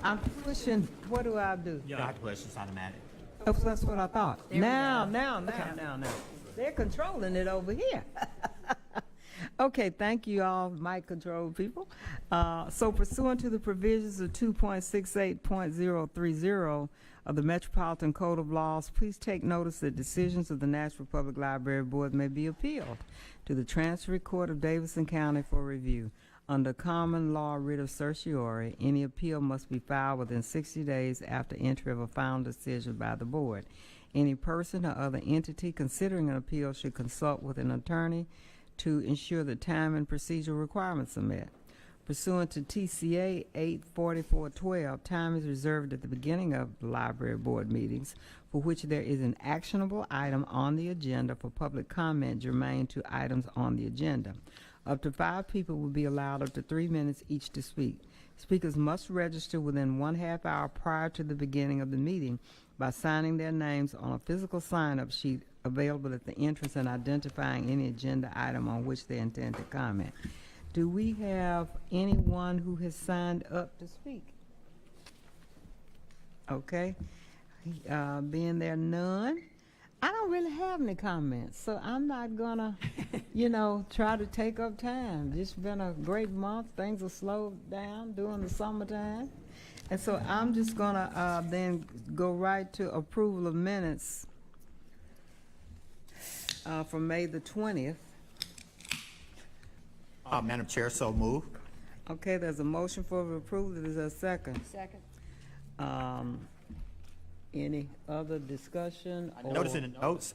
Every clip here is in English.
I'm pushing. What do I do? You don't have to push, it's automatic. Oh, that's what I thought. Now. They're controlling it over here. Okay, thank you all, mic control people. So pursuant to the provisions of 2.68.030 of the Metropolitan Code of Laws, please take notice that decisions of the Nashville Public Library Board may be appealed to the Transfer Court of Davidson County for review. Under common law writ of certiorari, any appeal must be filed within 60 days after entry of a final decision by the board. Any person or other entity considering an appeal should consult with an attorney to ensure the time and procedural requirements are met. Pursuant to TCA 84412, time is reserved at the beginning of the library board meetings for which there is an actionable item on the agenda for public comment germane to items on the agenda. Up to 5 people will be allowed up to 3 minutes each to speak. Speakers must register within 1/2 hour prior to the beginning of the meeting by signing their names on a physical sign-up sheet available at the entrance and identifying any agenda item on which they intend to comment. Do we have anyone who has signed up to speak? Okay. Being there none, I don't really have any comments, so I'm not gonna, try to take up time. It's been a great month. Things are slowed down during the summertime. And so I'm just gonna then go right to approval of minutes from May the 20th. Madam Chair, so move. Okay, there's a motion for approval. Is there a second? Second. Any other discussion? I noticed in the notes,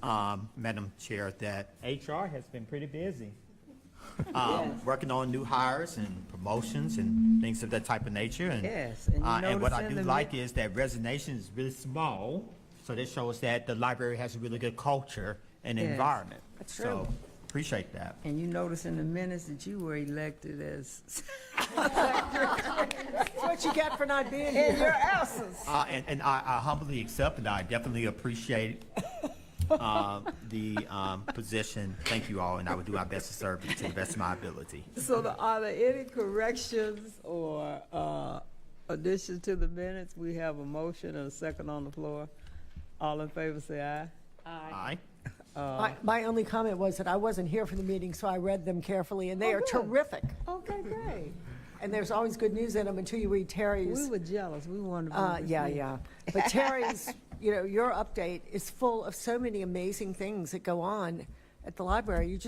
Madam Chair, that HR has been pretty busy. Yes. working on new hires and promotions and things of that type of nature. And, Yes, and you and what notice I in do the like is that resignation is really small, so this shows that the library has a really good culture and Yes. environment. That's so true. appreciate that. And you notice in the minutes that you were elected as That's what you get for not being in here. your absence. And I humbly accept and I definitely appreciate the position. Thank you all, and I will do my best to serve you to the best of my ability. So are there any corrections or additions to the minutes? We have a motion and a second on the floor. All in favor say aye. Aye. My only comment was that I wasn't here for the meeting, so I read them carefully, and they are good. terrific. Okay, great. And there's always good news in them until you read Terry's. We were jealous. We wanted to be Yeah. But Terry's, your update is full of so many amazing things that go on at the library.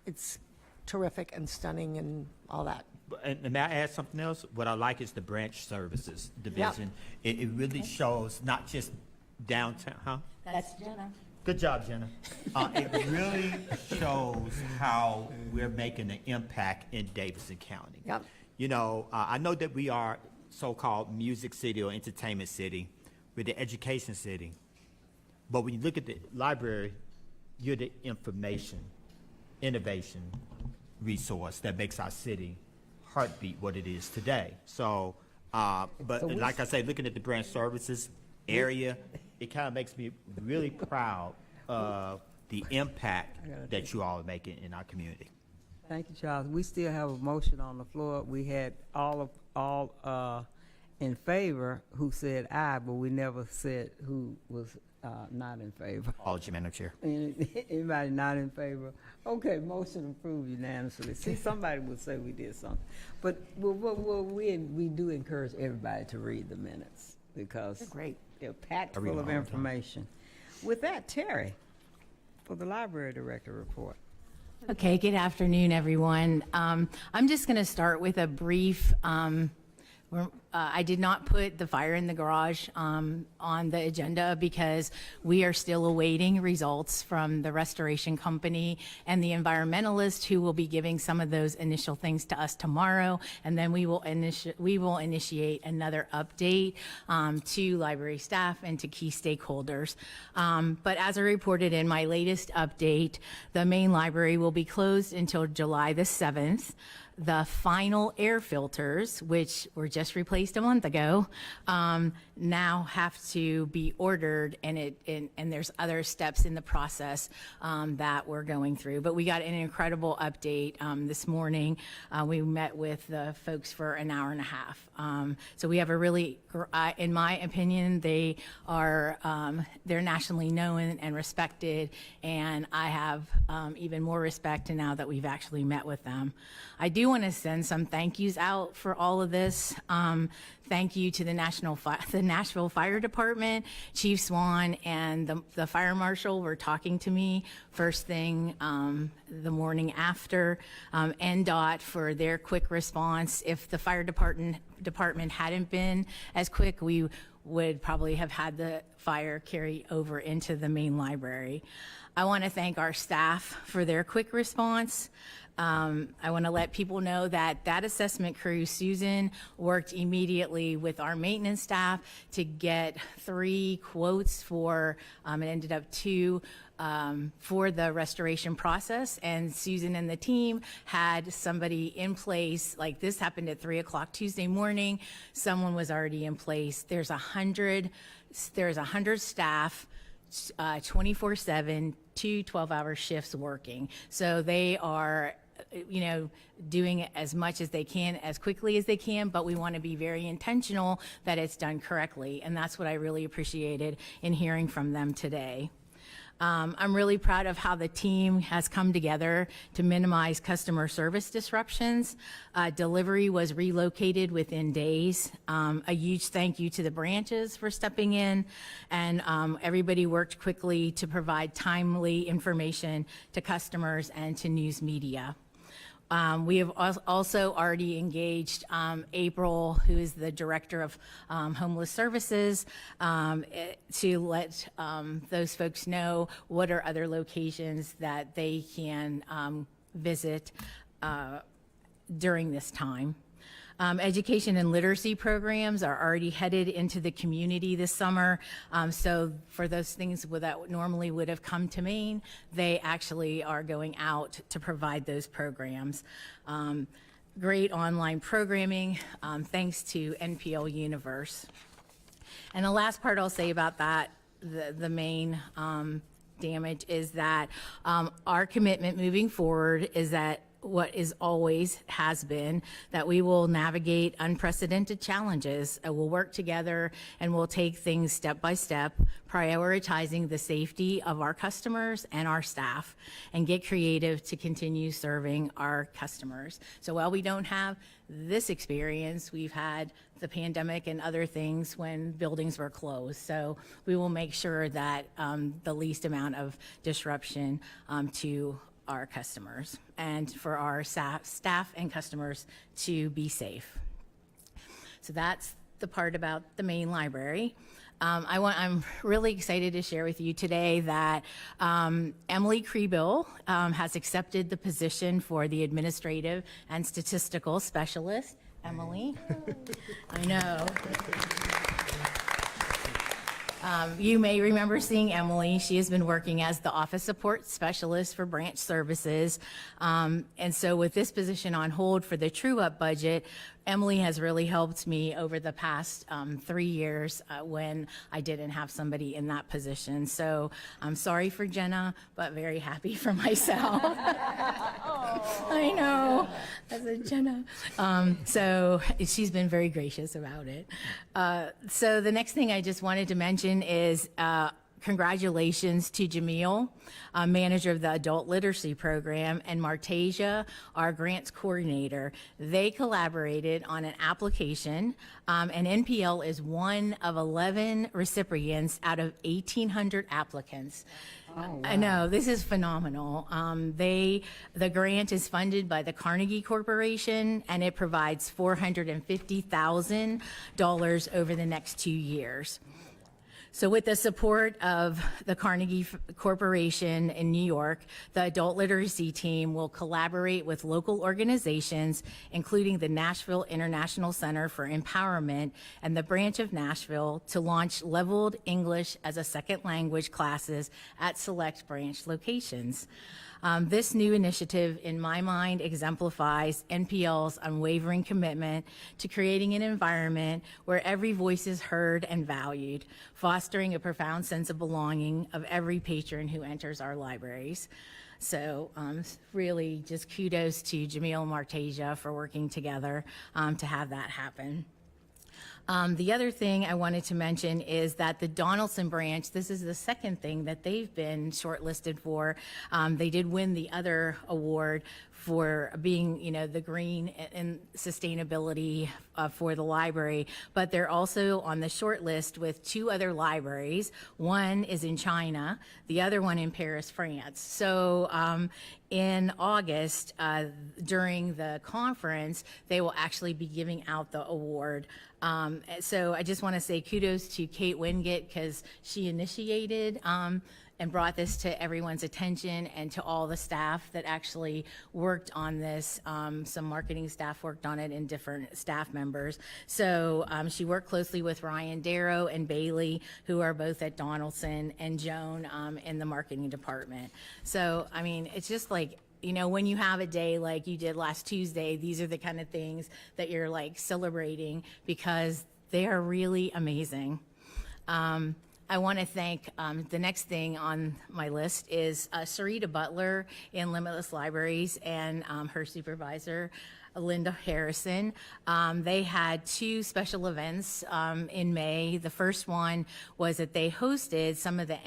It's terrific and stunning and all that. And may I add something else? What I like is the branch services division. It really shows not just downtown, huh? That's Jenna. Good job, Jenna. It really shows how we're making an impact in Davidson County. Yep. I know that we are so-called music city or entertainment city. We're the education city. But when you look at the library, you're the information, innovation resource that makes our city heartbeat what it is today. So, like I say, looking at the branch services area, it kind of makes me really proud of the impact that you all are making in our community. Thank you, Charles. We still have a motion on the floor. We had all in favor who said aye, but we never said who was not in favor. Apology, Madam Chair. Anybody not in favor? Okay, motion approved unanimously. See, somebody would say we did something. But we do encourage everybody to read the minutes because They're great. They're packed I read full them of all the time. information. With that, Terry, for the library director report. Okay, good afternoon, everyone. I'm just going to start with a brief. I did not put the fire in the garage on the agenda because we are still awaiting results from the restoration company and the environmentalist who will be giving some of those initial things to us tomorrow, and then we will initiate another update to library staff and to key stakeholders. But as I reported in my latest update, the main library will be closed until July the 7th. The final air filters, which were just replaced placed a month ago, now have to be ordered, and there's other steps in the process that we're going through. But we got an incredible update this morning. We met with the folks for an hour and a half. So we have a really, in my opinion, they are they're nationally known and respected, and I have even more respect now that we've actually met with them. I do want to send some thank yous out for all of this. Thank you to the Nashville Fire Department. Chief Swan and the fire marshal were talking to me first thing the morning after. NDOT for their quick response. If the fire department hadn't been as quick, we would probably have had the fire carry over into the main library. I want to thank our staff for their quick response. I want to let people know that assessment crew, Susan, worked immediately with our maintenance staff to get 3 quotes for, it ended up 2, for the restoration process. And Susan and the team had somebody in place. Like, this happened at 3 o'clock Tuesday morning. Someone was already in place. There's 100 staff, 24/7, 2 12-hour shifts working. So they are, doing as much as they can, as quickly as they can, but we want to be very intentional that it's done correctly. And that's what I really appreciated in hearing from them today. I'm really proud of how the team has come together to minimize customer service disruptions. Delivery was relocated within days. A huge thank you to the branches for stepping in, and everybody worked quickly to provide timely information to customers and to news media. We have also already engaged April, who is the director of homeless services, to let those folks know what are other locations that they can visit during this time. Education and literacy programs are already headed into the community this summer. So for those things that normally would have come to Maine, they actually are going out to provide those programs. Great online programming, thanks to NPL Universe. And the last part I'll say about that, the main damage is that our commitment moving forward is that what is always has been, that we will navigate unprecedented challenges. We'll work together and we'll take things step by step, prioritizing the safety of our customers and our staff, and get creative to continue serving our customers. So while we don't have this experience, we've had the pandemic and other things when buildings were closed. So we will make sure that the least amount of disruption to our customers, and for our staff and customers to be safe. So that's the part about the main library. I'm really excited to share with you today that Emily Krebill has accepted the position for the administrative and statistical specialist. Emily, I know. You may remember seeing Emily. She has been working as the office support specialist for branch services. And so with this position on hold for the true-up budget, Emily has really helped me over the past 3 years when I didn't have somebody in that position. So I'm sorry for Jenna, but very happy for myself. I know, as a Jenna. So she's been very gracious about it. So the next thing I just wanted to mention is congratulations to Jamil, manager of the Adult Literacy Program, and Martasia, our grants coordinator. They collaborated on an application, and NPL is one of 11 recipients out of 1,800 applicants. Oh, wow. I know, this is phenomenal. The grant is funded by the Carnegie Corporation, and it provides $450,000 over the next 2 years. So with the support of the Carnegie Corporation in New York, the adult literacy team will collaborate with local organizations, including the Nashville International Center for Empowerment and the branch of Nashville, to launch leveled English as a second language classes at select branch locations. This new initiative, in my mind, exemplifies NPL's unwavering commitment to creating an environment where every voice is heard and valued, fostering a profound sense of belonging of every patron who enters our libraries. So really just kudos to Jamil and Martasia for working together to have that happen. The other thing I wanted to mention is that the Donaldson branch, this is the second thing that they've been shortlisted for. They did win the other award for being, the green and sustainability for the library, but they're also on the short list with two other libraries. One is in China, the other one in Paris, France. So in August, during the conference, they will actually be giving out the award. So I just want to say kudos to Kate Wingate because she initiated and brought this to everyone's attention and to all the staff that actually worked on this. Some marketing staff worked on it and different staff members. So she worked closely with Ryan Darrow and Bailey, who are both at Donaldson, and Joan in the marketing department. So, I mean, it's just like, when you have a day like you did last Tuesday, these are the kind of things that you're like celebrating because they are really amazing. I want to thank, the next thing on my list is Sarita Butler in Limitless Libraries and her supervisor, Linda Harrison. They had two special events in May. The first one was that they hosted some of the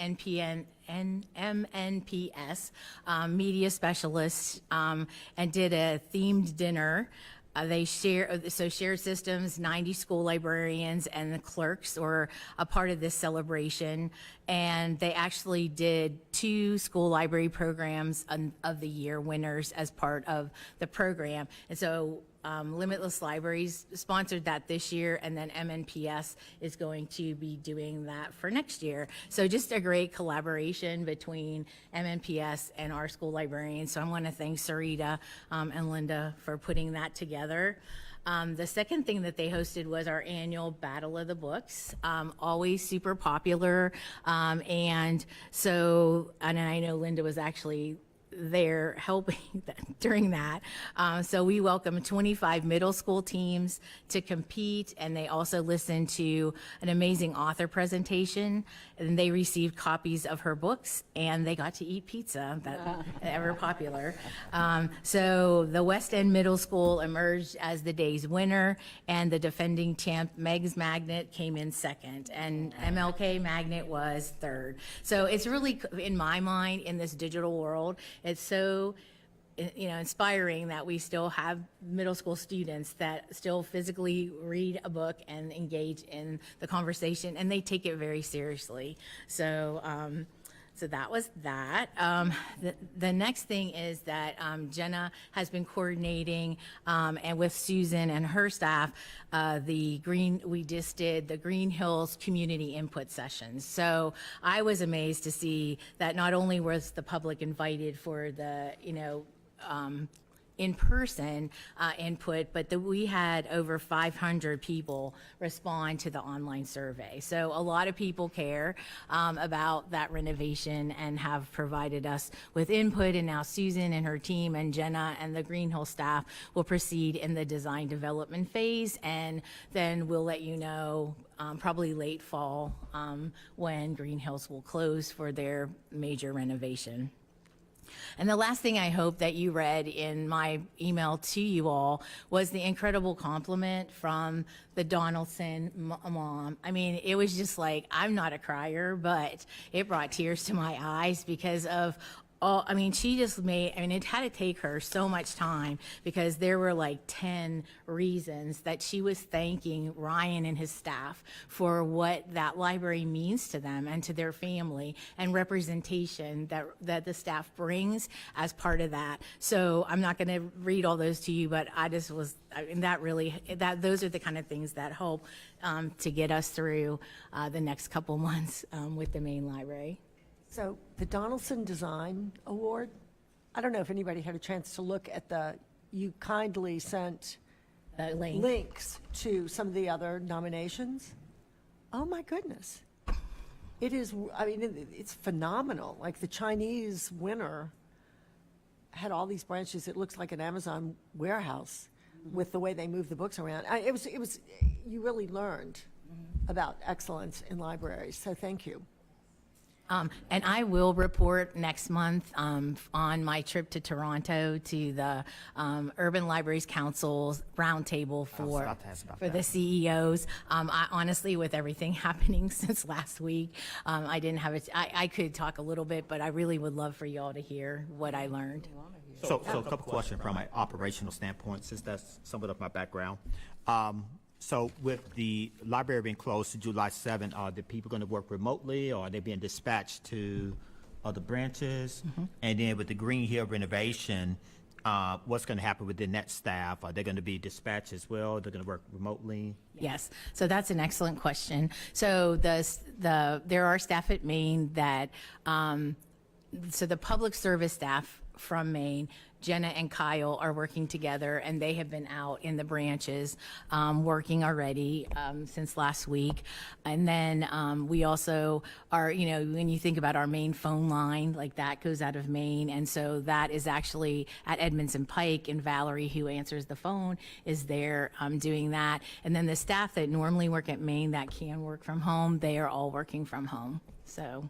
MNPS media specialists and did a themed dinner. Shared Systems, 90 school librarians and the clerks were a part of this celebration. And they actually did 2 school library programs of the year winners as part of the program. And so Limitless Libraries sponsored that this year, and then MNPS is going to be doing that for next year. So just a great collaboration between MNPS and our school librarians. So I want to thank Sarita and Linda for putting that together. The second thing that they hosted was our annual Battle of the Books, always super popular. And I know Linda was actually there helping during that. So we welcomed 25 middle school teams to compete, and they also listened to an amazing author presentation, and they received copies of her books, and they got to eat pizza, that ever popular. So the West End Middle School emerged as the day's winner, and the defending champ Meg's Magnet came in second, and MLK Magnet was third. So it's really, in my mind, in this digital world, it's so inspiring that we still have middle school students that still physically read a book and engage in the conversation, and they take it very seriously. So that was that. The next thing is that Jenna has been coordinating and with Susan and her staff, we just did the Green Hills community input sessions. So I was amazed to see that not only was the public invited for the, in-person input, but we had over 500 people respond to the online survey. So a lot of people care about that renovation and have provided us with input, and now Susan and her team and Jenna and the Green Hill staff will proceed in the design development phase, and then we'll let you know probably late fall when Green Hills will close for their major renovation. And the last thing I hope that you read in my email to you all was the incredible compliment from the Donaldson mom. I mean, it was just like, I'm not a crier, but it brought tears to my eyes because of she just it had to take her so much time because there were like 10 reasons that she was thanking Ryan and his staff for what that library means to them and to their family, and representation that the staff brings as part of that. So I'm not going to read all those to you, but those are the kind of things that help to get us through the next couple months with the main library. So the Donaldson Design Award, I don't know if anybody had a chance to look at you kindly sent links to some of the other nominations. Oh my goodness. It is, it's phenomenal. Like the Chinese winner had all these branches. It looks like an Amazon warehouse with the way they move the books around. You really learned about excellence in libraries, so thank you. And I will report next month on my trip to Toronto to the Urban Libraries Council's roundtable for about to ask about the that. CEOs. I honestly, with everything happening since last week, I didn't have it. I could talk a little bit, but I really would love for y'all to hear what I learned. So a couple questions from an operational standpoint, since that's somewhat of my background. So with the library being closed to July 7th, are the people going to work remotely, or are they being dispatched to other branches? And then with the Green Hill renovation, what's going to happen with the net staff? Are they going to be dispatched as well? They're going to work remotely? Yes, so that's an excellent question. So there are staff at Maine that, so the public service staff from Maine, Jenna and Kyle are working together, and they have been out in the branches working already since last week. And then we also are, when you think about our main phone line, like that goes out of Maine. And so that is actually at Edmondson Pike, and Valerie, who answers the phone, is there doing that. And then the staff that normally work at Maine that can work from home, they are all working from home. So.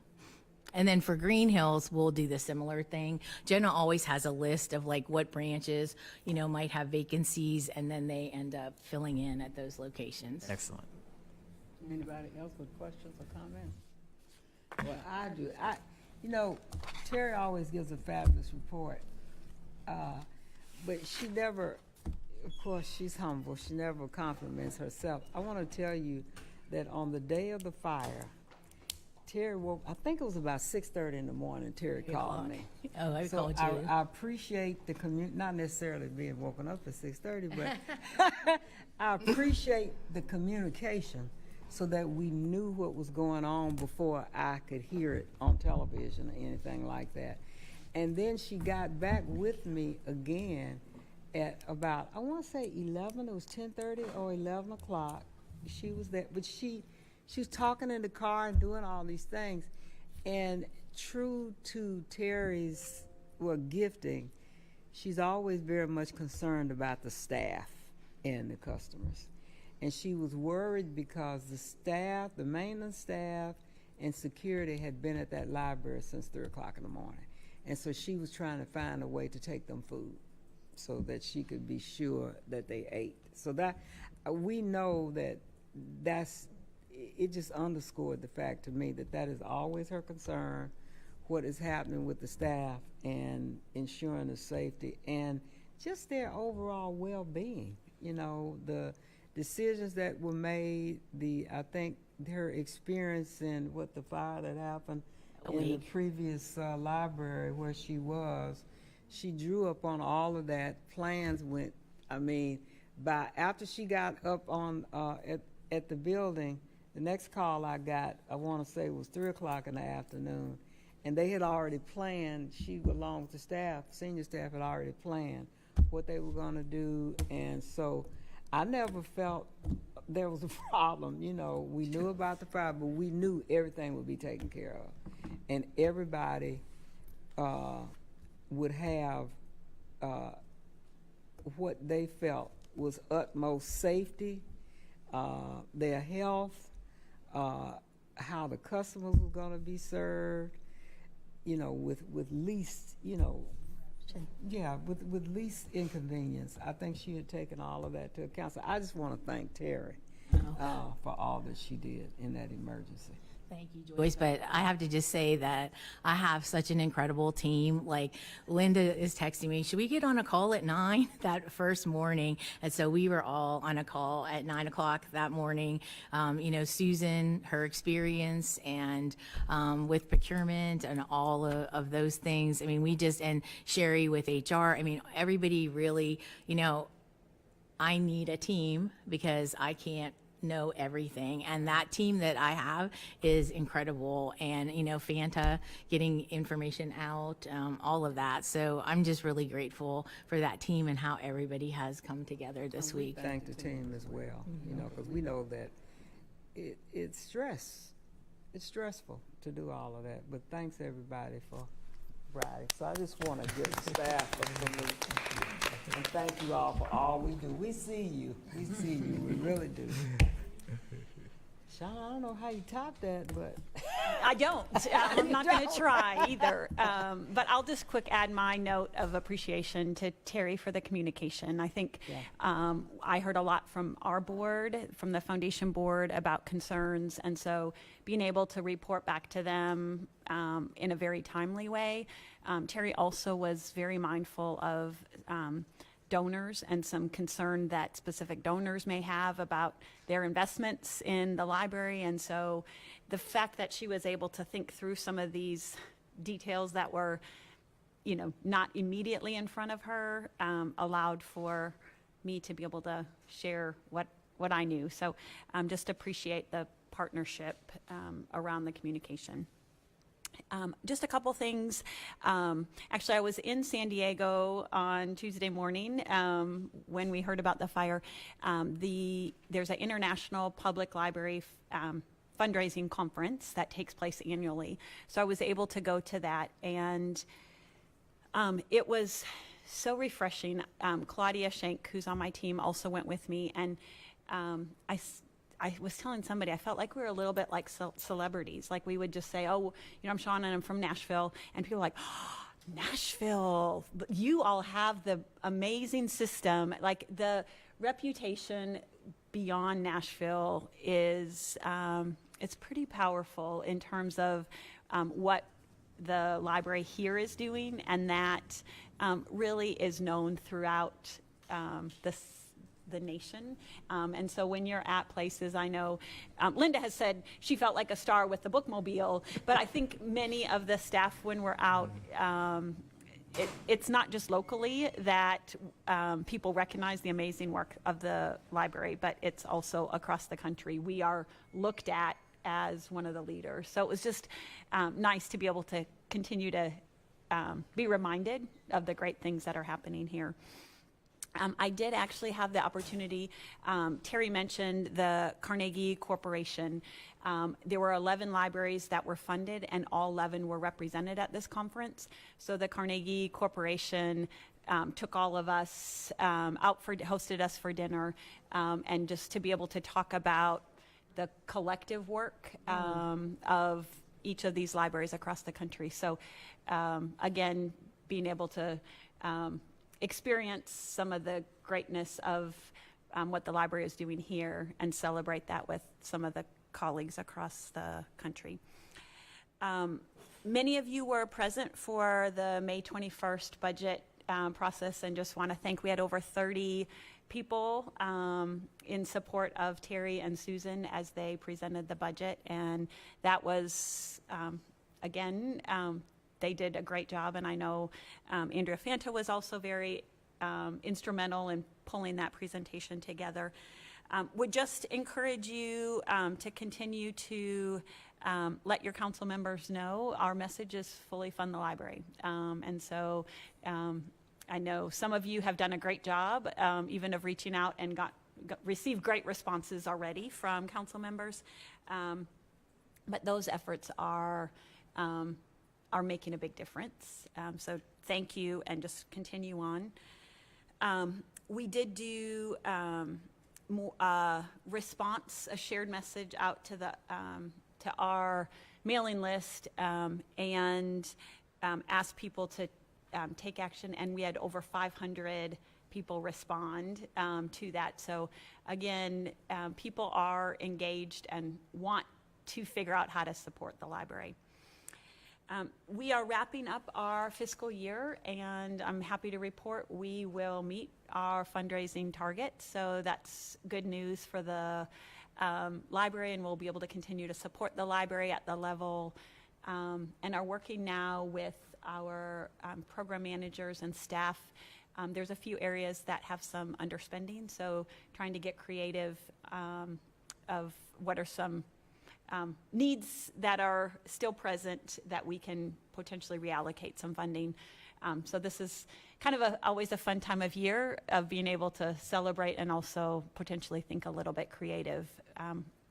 And then for Green Hills, we'll do the similar thing. Jenna always has a list of like what branches, might have vacancies, and then they end up filling in at those locations. Excellent. Anybody else with questions or comments? Well, I do. Terry always gives a fabulous report, but she never, of course, she's humble. She never compliments herself. I want to tell you that on the day of the fire, Terry woke, I think it was about 6:30 in the morning, Terry called me. Oh, I So called you. I appreciate the not necessarily being woken up at 6:30, but I appreciate the communication so that we knew what was going on before I could hear it on television or anything like that. And then she got back with me again at about, I want to say 11, it was 10:30 or 11 o'clock. She was there, but she was talking in the car and doing all these things. And true to Terry's gifting, she's always very much concerned about the staff and the customers. And she was worried because the staff, the maintenance staff and security had been at that library since 3 o'clock in the morning. And so she was trying to find a way to take them food so that she could be sure that they ate. So that we know it just underscored the fact to me that is always her concern, what is happening with the staff and ensuring the safety and just their overall well-being. The decisions that were made, I think her experience in the fire that happened in the previous library where she was, she drew up on all of that. Plans went, after she got up on at the building, the next call I got, I want to say, was 3 o'clock in the afternoon, and they had already planned. She, along with the staff, senior staff, had already planned what they were going to do, and so I never felt there was a problem. We knew about the fire, but we knew everything would be taken care of, and everybody would have what they felt was utmost safety, their health, how the customers were going to be served, with least, with least inconvenience. I think she had taken all of that to account. So I just want to thank Terry for all that she did in that emergency. Thank you, Joyce. But I have to just say that I have such an incredible team. Like, Linda is texting me, should we get on a call at 9 that first morning? And so we were all on a call at 9 o'clock that morning. Susan, her experience and with procurement and all of those things. And Sherry with HR. Everybody really, I need a team because I can't know everything, and that team that I have is incredible. And Fanta getting information out, all of that. So I'm just really grateful for that team and how everybody has come together this week. Thank the team as well, because we know that it's stressful to do all of that. But thanks everybody for Friday. So I just want to give the staff a salute. And thank you all for all we do. We see you. We see you. We really do. Sean, I don't know how you top that, but I don't. I'm not going to try either. But I'll just quick add my note of appreciation to Terry for the communication. I think I heard a lot from our board, from the foundation board, about concerns. And so being able to report back to them in a very timely way. Terry also was very mindful of donors and some concern that specific donors may have about their investments in the library. And so the fact that she was able to think through some of these details that were, you know, not immediately in front of her allowed for me to be able to share what I knew. So just appreciate the partnership around the communication. Just a couple things. Actually, I was in San Diego on Tuesday morning when we heard about the fire. There's an International Public Library fundraising conference that takes place annually. So I was able to go to that, and it was so refreshing. Claudia Schenk, who's on my team, also went with me, and I was telling somebody, I felt like we were a little bit like celebrities. Like we would just say, oh, you know, I'm Sean and I'm from Nashville. And people were like, oh, Nashville, you all have the amazing system. Like the reputation beyond Nashville is, it's pretty powerful in terms of what the library here is doing. And that really is known throughout the nation. And so when you're at places, I know Linda has said she felt like a star with the bookmobile, but I think many of the staff when we're out, it's not just locally that people recognize the amazing work of the library, but it's also across the country. We are looked at as one of the leaders. So it was just nice to be able to continue to be reminded of the great things that are happening here. I did actually have the opportunity, Terry mentioned the Carnegie Corporation. There were 11 libraries that were funded and all 11 were represented at this conference. So the Carnegie Corporation took all of us hosted us for dinner, and just to be able to talk about the collective work of each of these libraries across the country. So again, being able to experience some of the greatness of what the library is doing here and celebrate that with some of the colleagues across the country. Many of you were present for the May 21st budget process, and just want to thank, we had over 30 people in support of Terry and Susan as they presented the budget, and that was, again, they did a great job, and I know Andrea Fanta was also very instrumental in pulling that presentation together. Would just encourage you to continue to let your council members know our message is fully fund the library. And so I know some of you have done a great job even of reaching out and received great responses already from council members. But those efforts are making a big difference. So thank you, and just continue on. We did do response, a shared message out to the to our mailing list, and asked people to take action, and we had over 500 people respond to that. So again, people are engaged and want to figure out how to support the library. We are wrapping up our fiscal year, and I'm happy to report we will meet our fundraising target. So that's good news for the library, and we'll be able to continue to support the library at the level, and are working now with our program managers and staff. There's a few areas that have some underspending, so trying to get creative of what are some needs that are still present that we can potentially reallocate some funding. So this is kind of always a fun time of year of being able to celebrate and also potentially think a little bit creative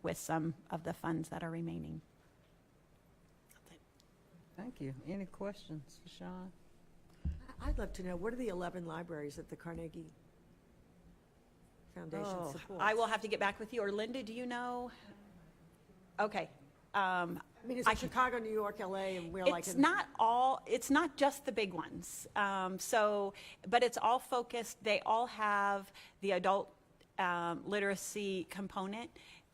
with some of the funds that are remaining. Thank you. Any questions for Sean? I'd love to know, what are the 11 libraries that the Carnegie Foundation Oh, supports? I will have to get back with you. Or Linda, do you know? Okay. I mean, is I it can- Chicago, New York, LA, and we're like It's in... not all, it's not just the big ones. But it's all focused, they all have the adult literacy component.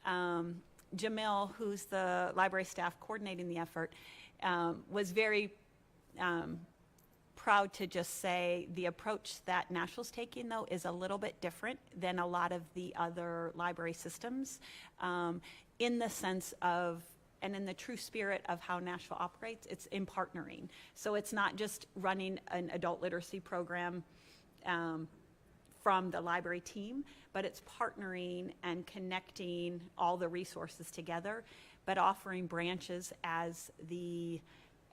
Jamil, who's the library staff coordinating the effort, was very proud to just say the approach that Nashville's taking, though, is a little bit different than a lot of the other library systems, in the sense of, and in the true spirit of how Nashville operates, it's in partnering. So it's not just running an adult literacy program from the library team, but it's partnering and connecting all the resources together, but offering branches as the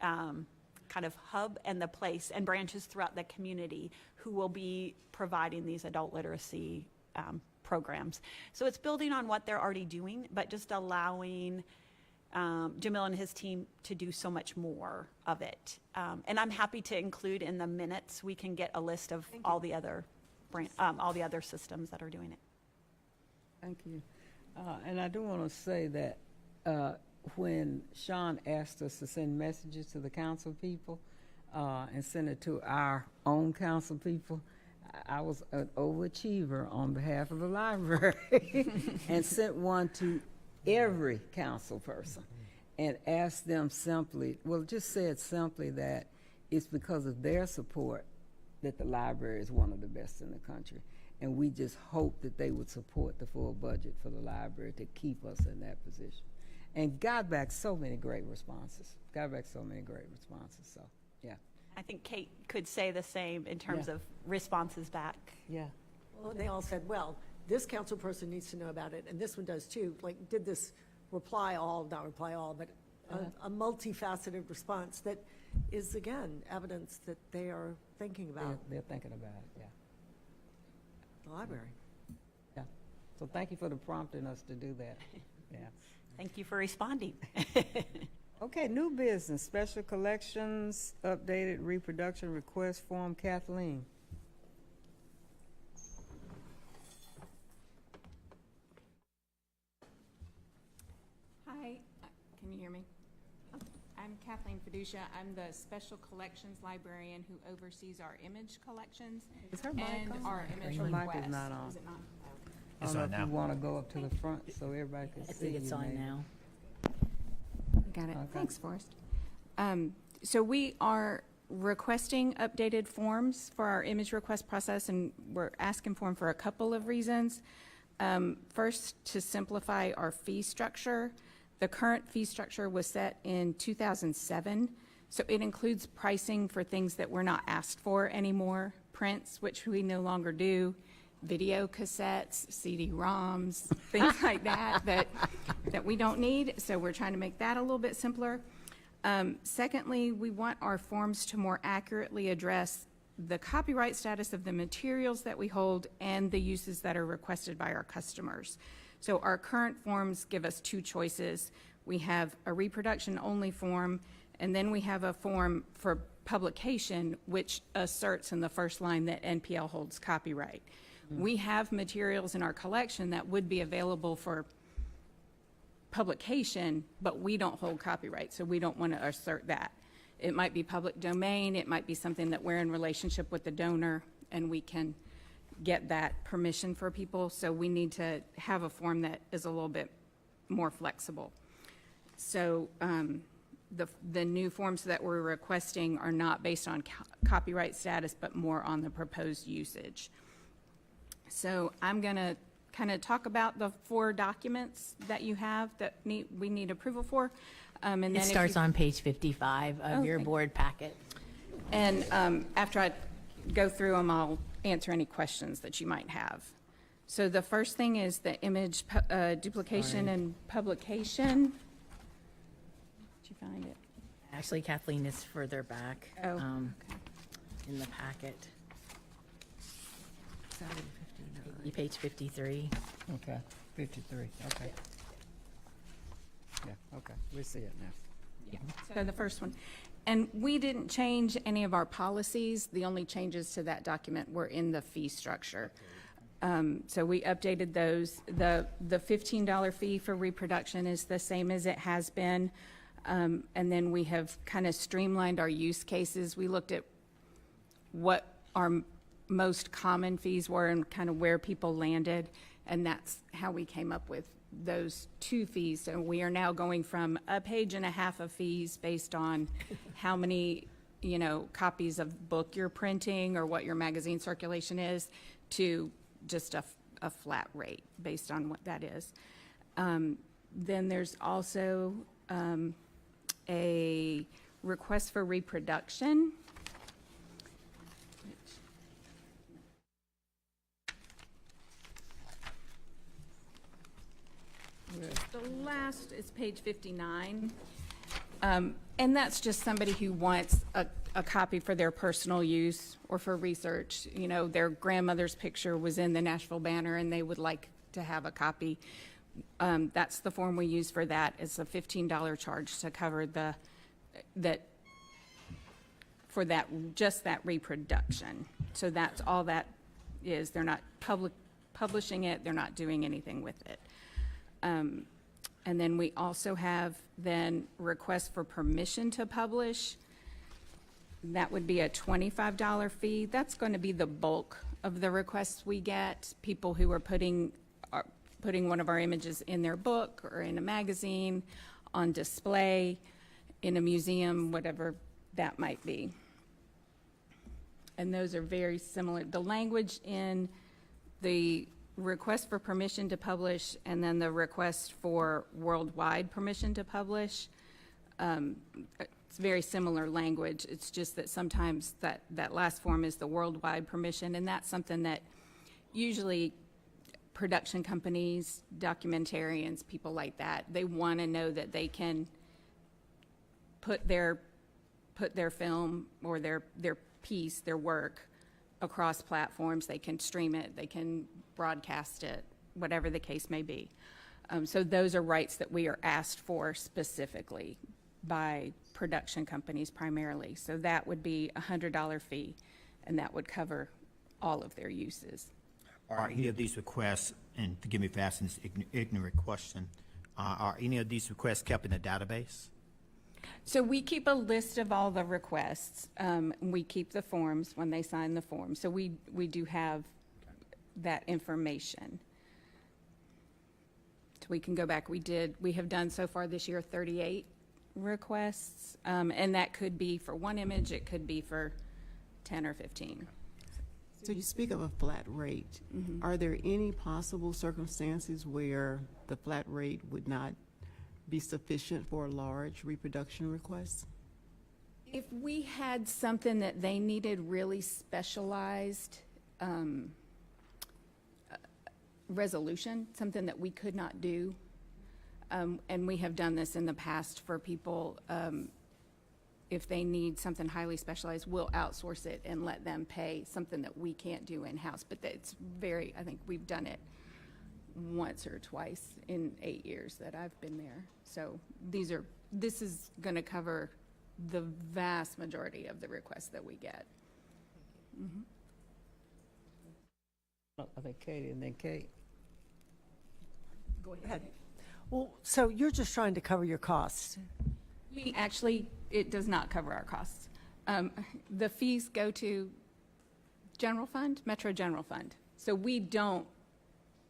kind of hub and the place, and branches throughout the community who will be providing these adult literacy programs. So it's building on what they're already doing, but just allowing Jamil and his team to do so much more of it. And I'm happy to include in the minutes, we can get a list of all the other all the other systems that are doing it. Thank you. And I do want to say that when Sean asked us to send messages to the council people and send it to our own council people, I was an overachiever on behalf of the library and sent one to every council person and asked them simply, well, just said simply that it's because of their support that the library is one of the best in the country. And we just hope that they would support the full budget for the library to keep us in that position. And got back so many great responses. So, yeah. I think Kate could say the same in terms Yeah. of responses back. Yeah. Well, they all said, well, this council person needs to know about it, and this one does too. Like, did this not reply all, but a multifaceted response that is, again, evidence that they are thinking about They're thinking about it, yeah. the library. Yeah. So thank you for prompting us to do that. Yeah. Thank you for responding. Okay, new business, special collections, updated reproduction request form. Kathleen. Hi, can you hear me? I'm Kathleen Fiducia. I'm the Special Collections Librarian who oversees our image collections Is her mic and on? our image Her mic is requests. not on. Is it not? I It's don't know on if you now. want to go up to the front so everybody can see I think it's you, on maybe. now. Got it. Okay. Thanks, Forrest. So we are requesting updated forms for our image request process, and we're asking for them for a couple of reasons. First, to simplify our fee structure. The current fee structure was set in 2007, so it includes pricing for things that we're not asked for anymore, prints, which we no longer do, video cassettes, CD-ROMs, things like that that we don't need, so we're trying to make that a little bit simpler. Secondly, we want our forms to more accurately address the copyright status of the materials that we hold and the uses that are requested by our customers. So our current forms give us two choices. We have a reproduction-only form, and then we have a form for publication, which asserts in the first line that NPL holds copyright. We have materials in our collection that would be available for publication, but we don't hold copyright, so we don't want to assert that. It might be public domain, it might be something that we're in relationship with the donor, and we can get that permission for people, so we need to have a form that is a little bit more flexible. So the new forms that we're requesting are not based on copyright status, but more on the proposed usage. So I'm going to kind of talk about the 4 documents that you have that we need approval for. And then It starts on page 55 of your Okay. board packet. And after I go through them, I'll answer any questions that you might have. So the first thing is the image duplication and publication. Did you find it? Actually, Kathleen is further back Oh, in the packet. Page 53. Okay, 53, okay. Yeah, okay, we see it now. So the first one. And we didn't change any of our policies. The only changes to that document were in the fee structure. So we updated those. The $15 fee for reproduction is the same as it has been. And then we have kind of streamlined our use cases. We looked at what our most common fees were and kind of where people landed, and that's how we came up with those 2 fees. So we are now going from a page and a half of fees based on how many, copies of book you're printing or what your magazine circulation is, to just a flat rate based on what that is. Then there's also a request for reproduction. The last is page 59. And that's just somebody who wants a copy for their personal use or for research. Their grandmother's picture was in the Nashville Banner and they would like to have a copy. That's the form we use for that. It's a $15 charge to cover just that reproduction. So that's all that is. They're not publishing it. They're not doing anything with it. And then we also have then requests for permission to publish. That would be a $25 fee. That's going to be the bulk of the requests we get. People who are putting one of our images in their book or in a magazine, on display, in a museum, whatever that might be. And those are very similar. The language in the request for permission to publish and then the request for worldwide permission to publish, it's very similar language. It's just that sometimes that last form is the worldwide permission, and that's something that usually production companies, documentarians, people like that, they want to know that they can put their film or their piece, their work, across platforms. They can stream it, they can broadcast it, whatever the case may be. So those are rights that we are asked for specifically by production companies primarily. So that would be a $100 fee, and that would cover all of their uses. Are any of these requests, and forgive me for asking this ignorant question, are any of these requests kept in a database? So we keep a list of all the requests. We keep the forms when they sign the form. So we do have that information. So we can go back. We have done so far this year 38 requests, and that could be for one image. It could be for 10 or 15. So you speak of a flat rate. Mm-hmm. Are there any possible circumstances where the flat rate would not be sufficient for a large reproduction request? If we had something that they needed really specialized resolution, something that we could not do, and we have done this in the past for people, if they need something highly specialized, we'll outsource it and let them pay something that we can't do in-house. But it's I think we've done it once or twice in 8 years that I've been there. So this is going to cover the vast majority of the requests that we get. Mm-hmm. I think Katie and then Kate. Go ahead. Well, so you're just trying to cover your costs. It does not cover our costs. The fees go to general fund, Metro General Fund. So we don't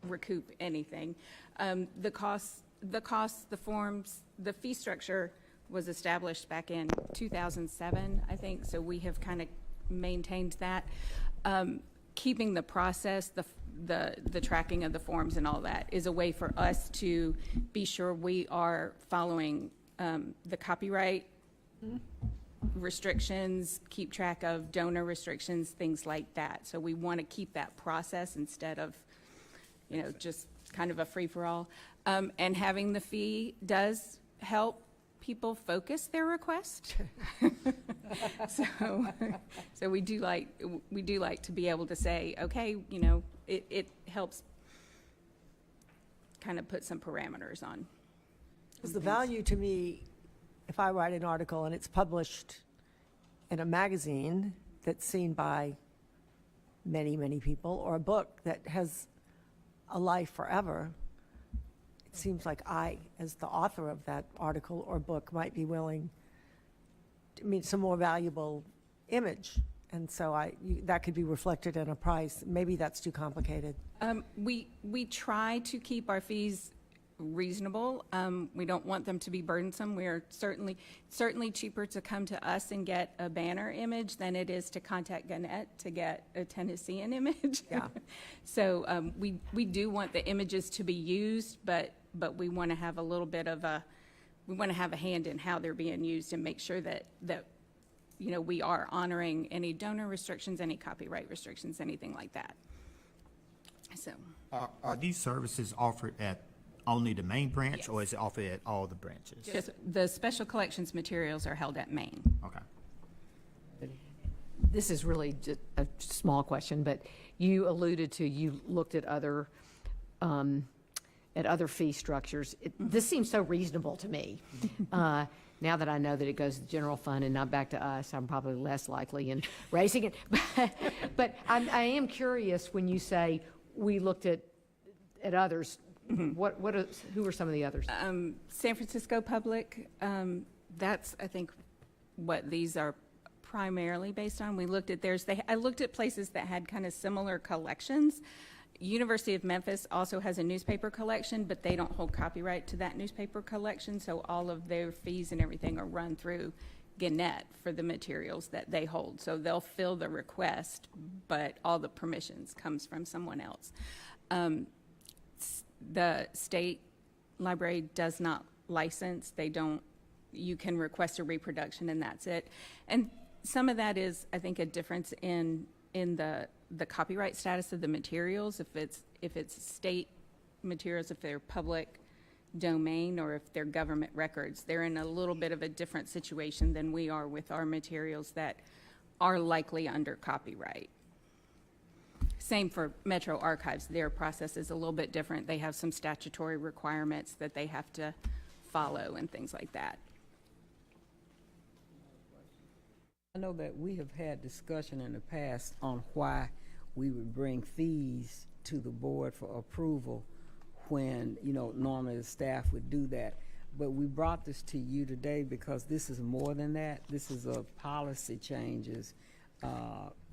recoup anything. The costs, the forms, the fee structure was established back in 2007, I think. So we have kind of maintained that. Keeping the process, the tracking of the forms and all that is a way for us to be sure we are following the copyright restrictions, keep track of donor restrictions, things like that. So we want to keep that process instead of, just kind of a free-for-all. And having the fee does help people focus their request. So we do like to be able to say, okay, it helps kind of put some parameters on. Because the value to me, if I write an article and it's published in a magazine that's seen by many, many people, or a book that has a life forever, it seems like I, as the author of that article or book, might be willing, I mean, it's a more valuable image. And so that could be reflected in a price. Maybe that's too complicated. We try to keep our fees reasonable. We don't want them to be burdensome. We are certainly cheaper to come to us and get a banner image than it is to contact Gannett to get a Tennessean image. Yeah. So we do want the images to be used, but we want to have a little bit of we want to have a hand in how they're being used and make sure that we are honoring any donor restrictions, any copyright restrictions, anything like that. So. Are these services offered at only the main branch, Yes. or is it offered at all the branches? Just the special collections materials are held at Maine. Okay. This is really just a small question, but you alluded to, you looked at other fee structures. This seems so reasonable to me. Now that I know that it goes to the general fund and not back to us, I'm probably less likely in raising it. But I am curious when you say we looked at others. Who are some of the others? San Francisco Public, that's, I think, what these are primarily based on. We looked at theirs. I looked at places that had kind of similar collections. University of Memphis also has a newspaper collection, but they don't hold copyright to that newspaper collection, so all of their fees and everything are run through Gannett for the materials that they hold. So they'll fill the request, but all the permissions comes from someone else. The state library does not license. They don't. You can request a reproduction and that's it. And some of that is, I think, a difference in the copyright status of the materials. If it's state materials, if they're public domain, or if they're government records, they're in a little bit of a different situation than we are with our materials that are likely under copyright. Same for Metro Archives. Their process is a little bit different. They have some statutory requirements that they have to follow and things like that. I know that we have had discussion in the past on why we would bring fees to the board for approval when, normally the staff would do that. But we brought this to you today because this is more than that. This is a policy changes,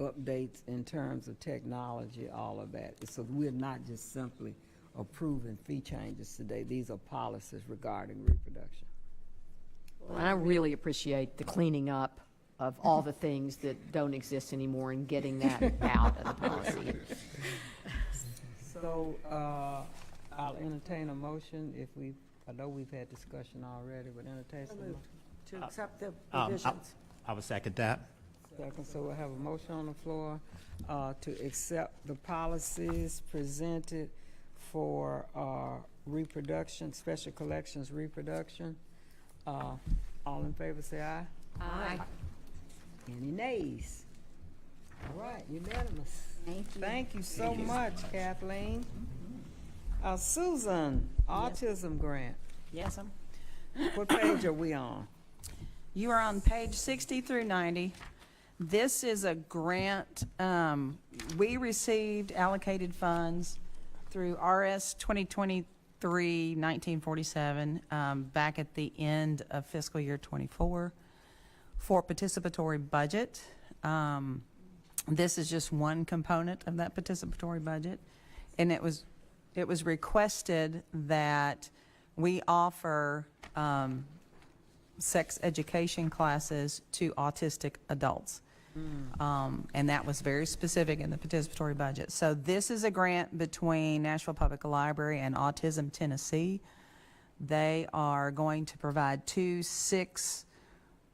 updates in terms of technology, all of that. So we're not just simply approving fee changes today. These are policies regarding reproduction. And I really appreciate the cleaning up of all the things that don't exist anymore and getting that out of the policy. So I'll entertain a motion I know we've had discussion already, but entertain some motion. To accept the revisions. I would second that. Second, so we'll have a motion on the floor to accept the policies presented for reproduction, special collections reproduction. All in favor, say aye. Aye. Any nays? All right, unanimous. Thank you. Thank you so much, Kathleen. Susan, autism grant. Yes, What page are we on? you are on page 60 through 90. This is a grant. We received allocated funds through RS 2023-1947 back at the end of fiscal year 24 for participatory budget. This is just one component of that participatory budget, and it was requested that we offer sex education classes to autistic adults. And that was very specific in the participatory budget. So this is a grant between Nashville Public Library and Autism Tennessee. They are going to provide 2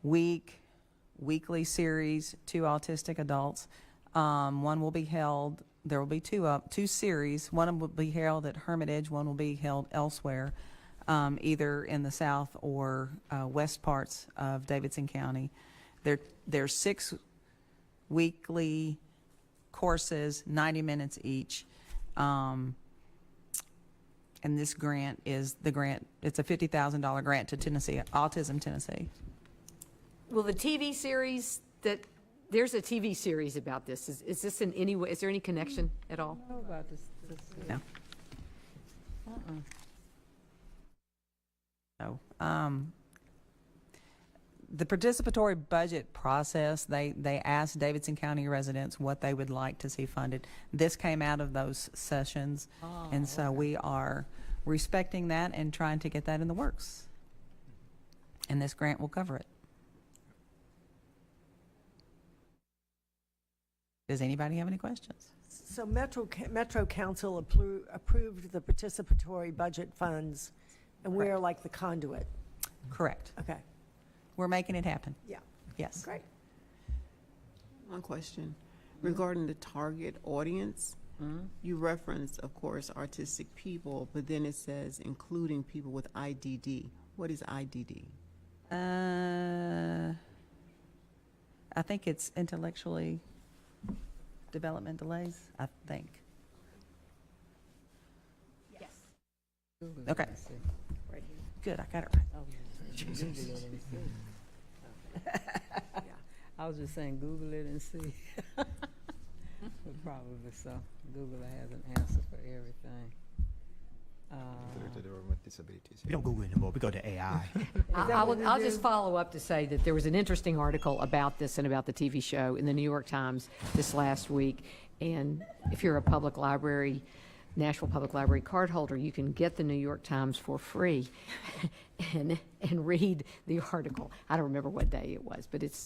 weekly series to autistic adults. One will be held, there will be two series. One will be held at Hermitage, one will be held elsewhere, either in the south or west parts of Davidson County. They're 6 weekly courses, 90 minutes each. And this grant is it's a $50,000 grant to Tennessee, Autism Tennessee. Will the TV series that there's a TV series about this. Is this in any way, is there any connection at all? How about this? No. No. The participatory budget process, they asked Davidson County residents what they would like to see funded. This came out of those sessions, and so we are respecting that and trying to get that in the works. And this grant will cover it. Does anybody have any questions? So Metro Council approved the participatory budget funds, and we're like the conduit. Correct. Okay, We're making it happen. yeah, Yes. great. One question regarding the target audience. You referenced, of course, artistic people, but then it says including people with IDD. What is IDD? I think it's intellectually development delays, I think. Yes. Okay. Right here. Good, I got it right. I was just saying, Google it and see. But probably so. Google has an answer for everything. We don't Google anymore. We go to AI. I'll just follow up to say that there was an interesting article about this and about the TV show in the New York Times this last week. And if you're a public library, Nashville Public Library card holder, you can get the New York Times for free and read the article. I don't remember what day it was, but it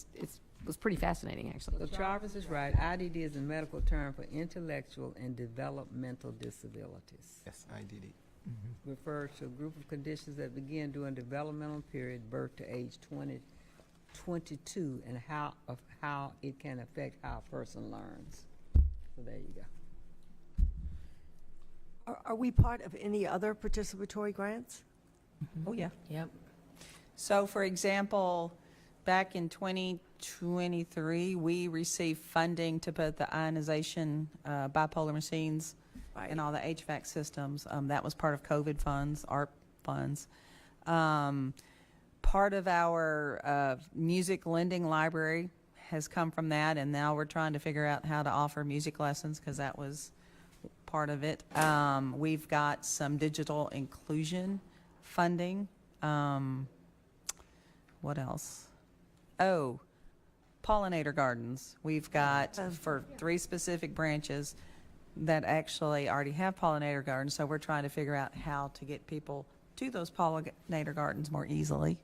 was pretty fascinating, actually. So Travis is right. IDD is a medical term for intellectual and developmental disabilities. Yes, IDD. Refers to a group of conditions that begin during developmental period, birth to age 22, and how it can affect how a person learns. So there you go. Are we part of any other participatory grants? Oh, yeah. Yep. So, for example, back in 2023, we received funding to put the ionization bipolar machines and all the HVAC systems. That was part of COVID funds, ARP funds. Part of our music lending library has come from that, and now we're trying to figure out how to offer music lessons because that was part of it. We've got some digital inclusion funding. What else? Oh, pollinator gardens. We've got for 3 specific branches that actually already have pollinator gardens, so we're trying to figure out how to get people to those pollinator gardens more easily.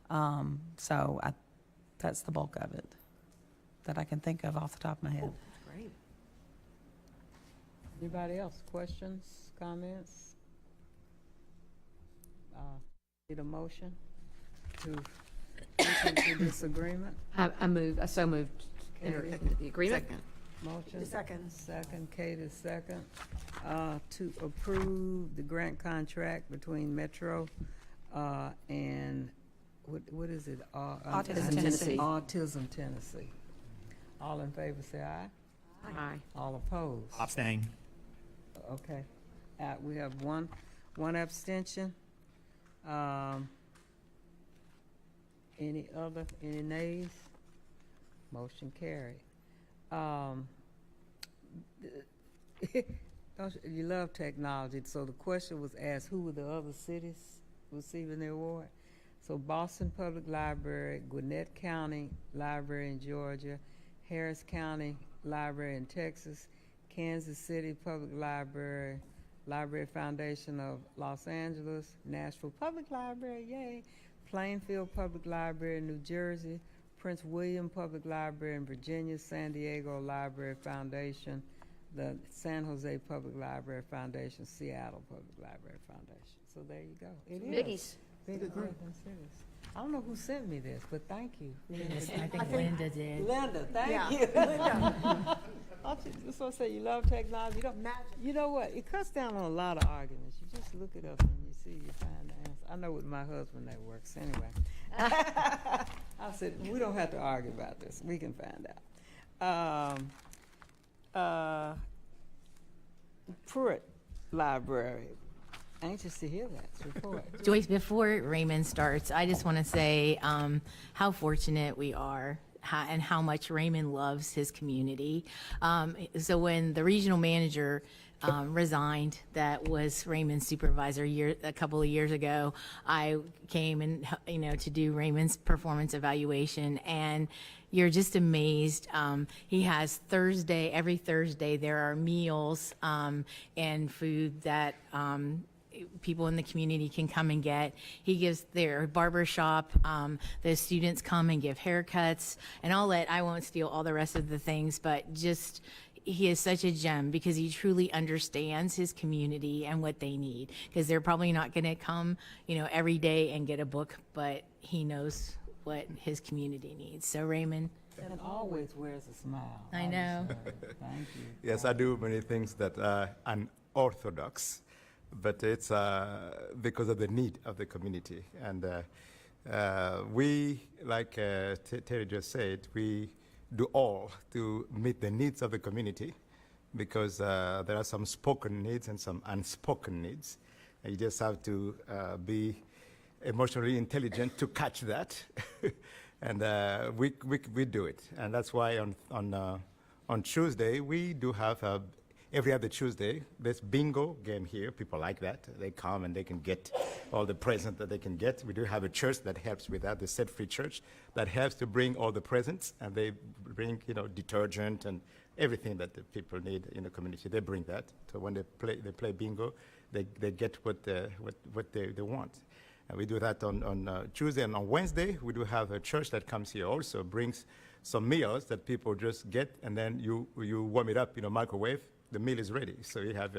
That's the bulk of it that I can think of off the top of my head. Great. Anybody else? Questions, comments? Need a motion to enter into this agreement? I so moved enter into the agreement. Second. Motion. Second. Second, Kate is second. To approve the grant contract between Metro and, what is it? Autism Tennessee. Autism Tennessee. All in favor, say aye. Aye. All opposed? Abstain. Okay. We have one abstention. Any nays? Motion carried. You love technology, so the question was asked, who were the other cities receiving the award? So Boston Public Library, Gwinnett County Library in Georgia, Harris County Library in Texas, Kansas City Public Library, Library Foundation of Los Angeles, Nashville Public Library, yay, Plainfield Public Library in New Jersey, Prince William Public Library in Virginia, San Diego Library Foundation, the San Jose Public Library Foundation, Seattle Public Library Foundation. So there you go. It is. Biggies. Big group. I don't know who sent me this, but thank you. I think Linda did. Linda, thank Yeah. you. Linda. I just want to say you love technology. You know what? It cuts down on a lot of arguments. You just look it up and you see, you find the answer. I know with my husband that works anyway. I said, we don't have to argue about this. We can find out. Pruitt Library. Anxious to hear that report. Joyce, before Raymond starts, I just want to say how fortunate we are and how much Raymond loves his community. So when the regional manager resigned, that was Raymond's supervisor a couple of years ago, I came and, to do Raymond's performance evaluation, and you're just amazed. He has every Thursday there are meals and food that people in the community can come and get. He gives their barber shop, the students come and give haircuts, and I won't steal all the rest of the things, but just, he is such a gem because he truly understands his community and what they need, because they're probably not going to come, every day and get a book, but he knows what his community needs. So Raymond. And always wears a smile. I know. Thank you. Yes, I do many things that are unorthodox, but it's because of the need of the community. And we, like Terry just said, we do all to meet the needs of the community, because there are some spoken needs and some unspoken needs. And you just have to be emotionally intelligent to catch that. And we do it. And that's why on Tuesday, we do have every other Tuesday, there's bingo game here. People like that. They come and they can get all the presents that they can get. We do have a church that helps with that, the Set Free Church, that helps to bring all the presents, and they bring, detergent and everything that the people need in the community. They bring that. So when they play bingo, they get what they want. And we do that on Tuesday, and on Wednesday, we do have a church that comes here also, brings some meals that people just get, and then you warm it up in a microwave. The meal is ready. So you have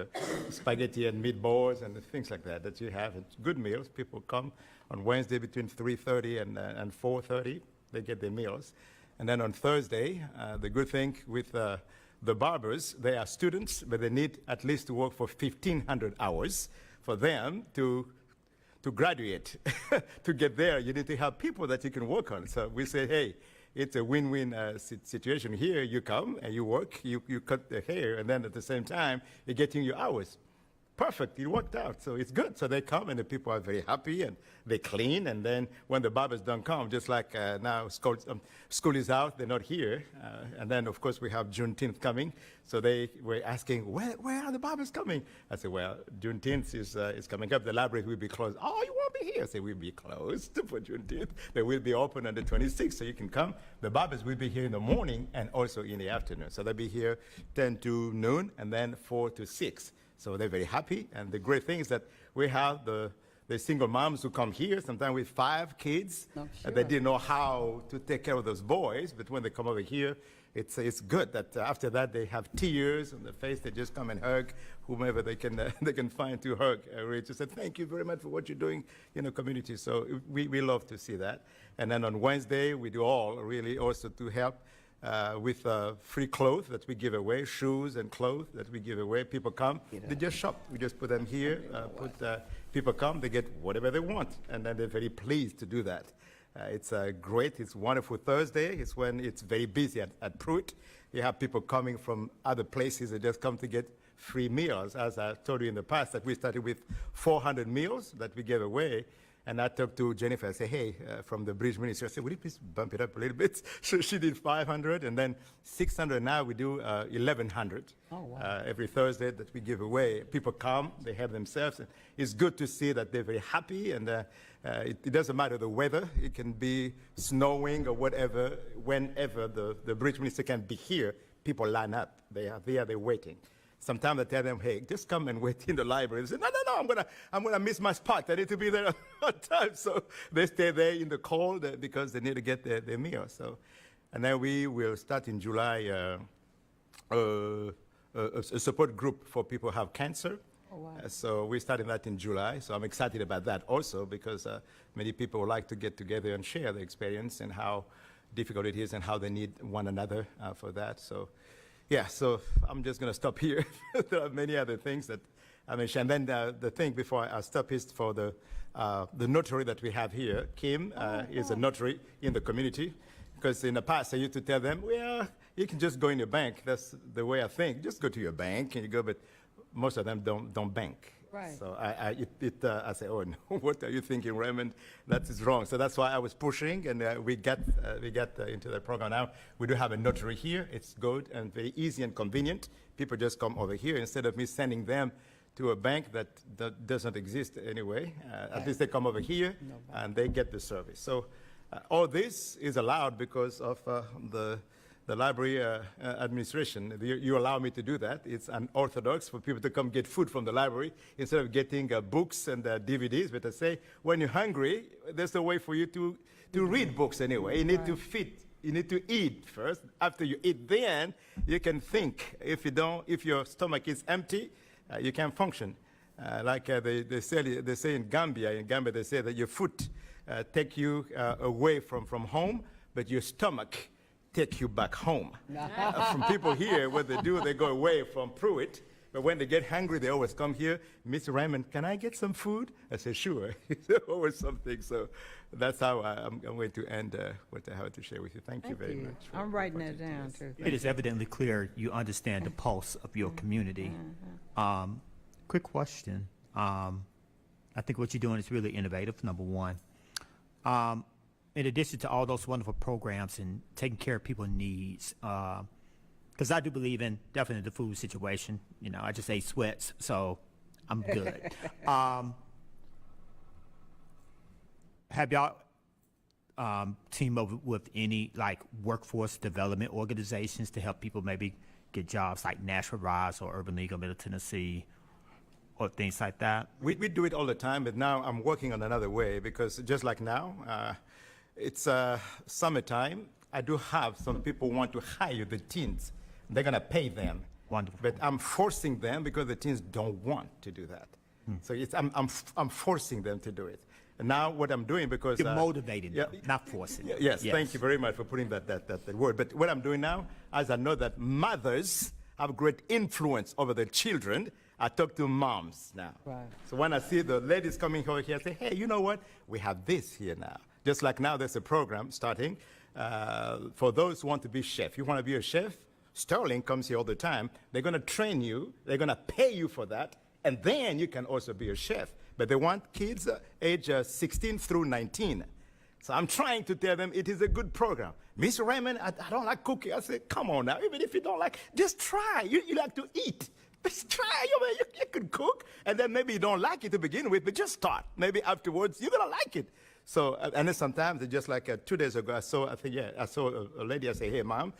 spaghetti and meatballs and things like that you have. It's good meals. People come on Wednesday between 3:30 and 4:30. They get their meals. And then on Thursday, the good thing with the barbers, they are students, but they need at least to work for 1,500 hours for them to graduate. To get there, you need to have people that you can work on. So we say, hey, it's a win-win situation here. You come and you work, you cut the hair, and then at the same time, you're getting your hours. Perfect, it worked out, so it's good. So they come and the people are very happy and they clean, and then when the barbers don't come, just like now school is out, they're not here. And then of course we have Juneteenth coming, so they were asking, where are the barbers coming? I said, well, Juneteenth is coming up, the library will be closed. Oh, you won't be here. I said, we'll be closed for Juneteenth. They will be open on the 26th, so you can come. The barbers will be here in the morning and also in the afternoon. So they'll be here 10 to noon and then 4 to 6. So they're very happy, and the great thing is that we have the single moms who come here, sometimes with 5 kids. Oh, sure. They didn't know how to take care of those boys, but when they come over here, it's good that after that they have tears on their face. They just come and hug whomever they can find to hug. We just said, thank you very much for what you're doing in the community. So we love to see that. And then on Wednesday, we do all really also to help with free clothes that we give away, shoes and clothes that we give away. People come, they just shop. We just put them here, people come, they get whatever they want, and then they're very pleased to do that. It's great, it's wonderful Thursday. It's when it's very busy at Pruitt. You have people coming from other places that just come to get free meals. As I told you in the past, that we started with 400 meals that we gave away. And I talked to Jennifer. I said, hey, from the bridge ministry, I said, would you please bump it up a little bit? So she did 500, and then 600. Now we do 1,100 every Thursday that we give away. People come, they have themselves. And it's good to see that they're very happy, and it doesn't matter the weather. It can be snowing or whatever. Whenever the bridge minister can be here, people line up. They are there, they're waiting. Sometimes I tell them, hey, just come and wait in the library. They say, no, I'm gonna miss my spot. I need to be there on time. So they stay there in the cold because they need to get their meal. So, and then we will start in July a support group for people who have cancer. Oh, wow. So we're starting that in July. So I'm excited about that also, because many people would like to get together and share their experience and how difficult it is and how they need one another for that. So. Yeah, so I'm just going to stop here. There are many other things that I mentioned. And then the thing before I stop is for the notary that we have here. Kim is a notary in the community, because in the past I used to tell them, well, you can just go in your bank. That's the way I think. Just go to your bank and you go, but most of them don't bank. Right. So I say, oh no, what are you thinking, Raymond? That is wrong. So that's why I was pushing, and we get into the program now. We do have a notary here. It's good and very easy and convenient. People just come over here instead of me sending them to a bank that doesn't exist anyway. At least they come over here and they get the service. So all this is allowed because of the library administration. You allow me to do that. It's unorthodox for people to come get food from the library instead of getting books and DVDs. But I say, when you're hungry, there's a way for you to read books anyway. You need to feed. You need to eat first. After you eat, then you can think. If your stomach is empty, you can't function. They say in Gambia, they say that your foot take you away from home, but your stomach take you back home. From people here, what they do, they go away from Pruitt, but when they get hungry, they always come here. Mr. Raymond, can I get some food? I say, sure. There's always something. So that's how I'm going to end what I have to share with you. Thank you very much. I'm writing that down, too. It is evidently clear you understand the pulse of your community. Quick question. I think what you're doing is really innovative, number one. In addition to all those wonderful programs and taking care of people's needs, because I do believe in definitely the food situation. You know, I just ate sweats, so I'm good. Have y'all teamed up with any like workforce development organizations to help people maybe get jobs like Nashville Rise or Urban League of Middle Tennessee or things like that? We do it all the time, but now I'm working on another way because just like now, it's summertime. I do have some people want to hire the teens. They're going to pay them. Wonderful. But I'm forcing them because the teens don't want to do that. So I'm forcing them to do it. And now what I'm doing, because You're motivating them, not forcing them. Yes, thank you very much for putting that word. But what I'm doing now, as I know that mothers have great influence over their children, I talk to moms now. Right. So when I see the ladies coming over here, I say, hey, you know what? We have this here now. Just like now, there's a program starting for those who want to be chef. You want to be a chef? Sterling comes here all the time. They're going to train you. They're going to pay you for that. And then you can also be a chef. But they want kids age 16 through 19. So I'm trying to tell them it is a good program. Mr. Raymond, I don't like cooking. I say, come on now. Even if you don't like, just try. You like to eat. Just try. You could cook. And then maybe you don't like it to begin with, but just start. Maybe afterwards, you're going to like it. So, and then sometimes, it's just like 2 days ago, I saw a lady. I say, hey, Mom,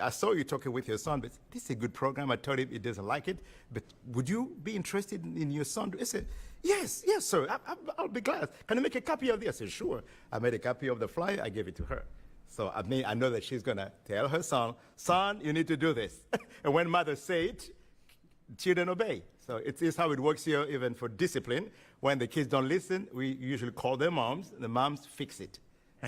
I saw you talking with your son, but this is a good program. I told him he doesn't like it, but would you be interested in your son? I said, yes, sir. I'll be glad. Can you make a copy of this? I said, sure. I made a copy of the flyer. I gave it to her. So I know that she's going to tell her son, you need to do this. And when mother say it, children obey. So it's how it works here, even for discipline. When the kids don't listen, we usually call their moms. The moms fix it.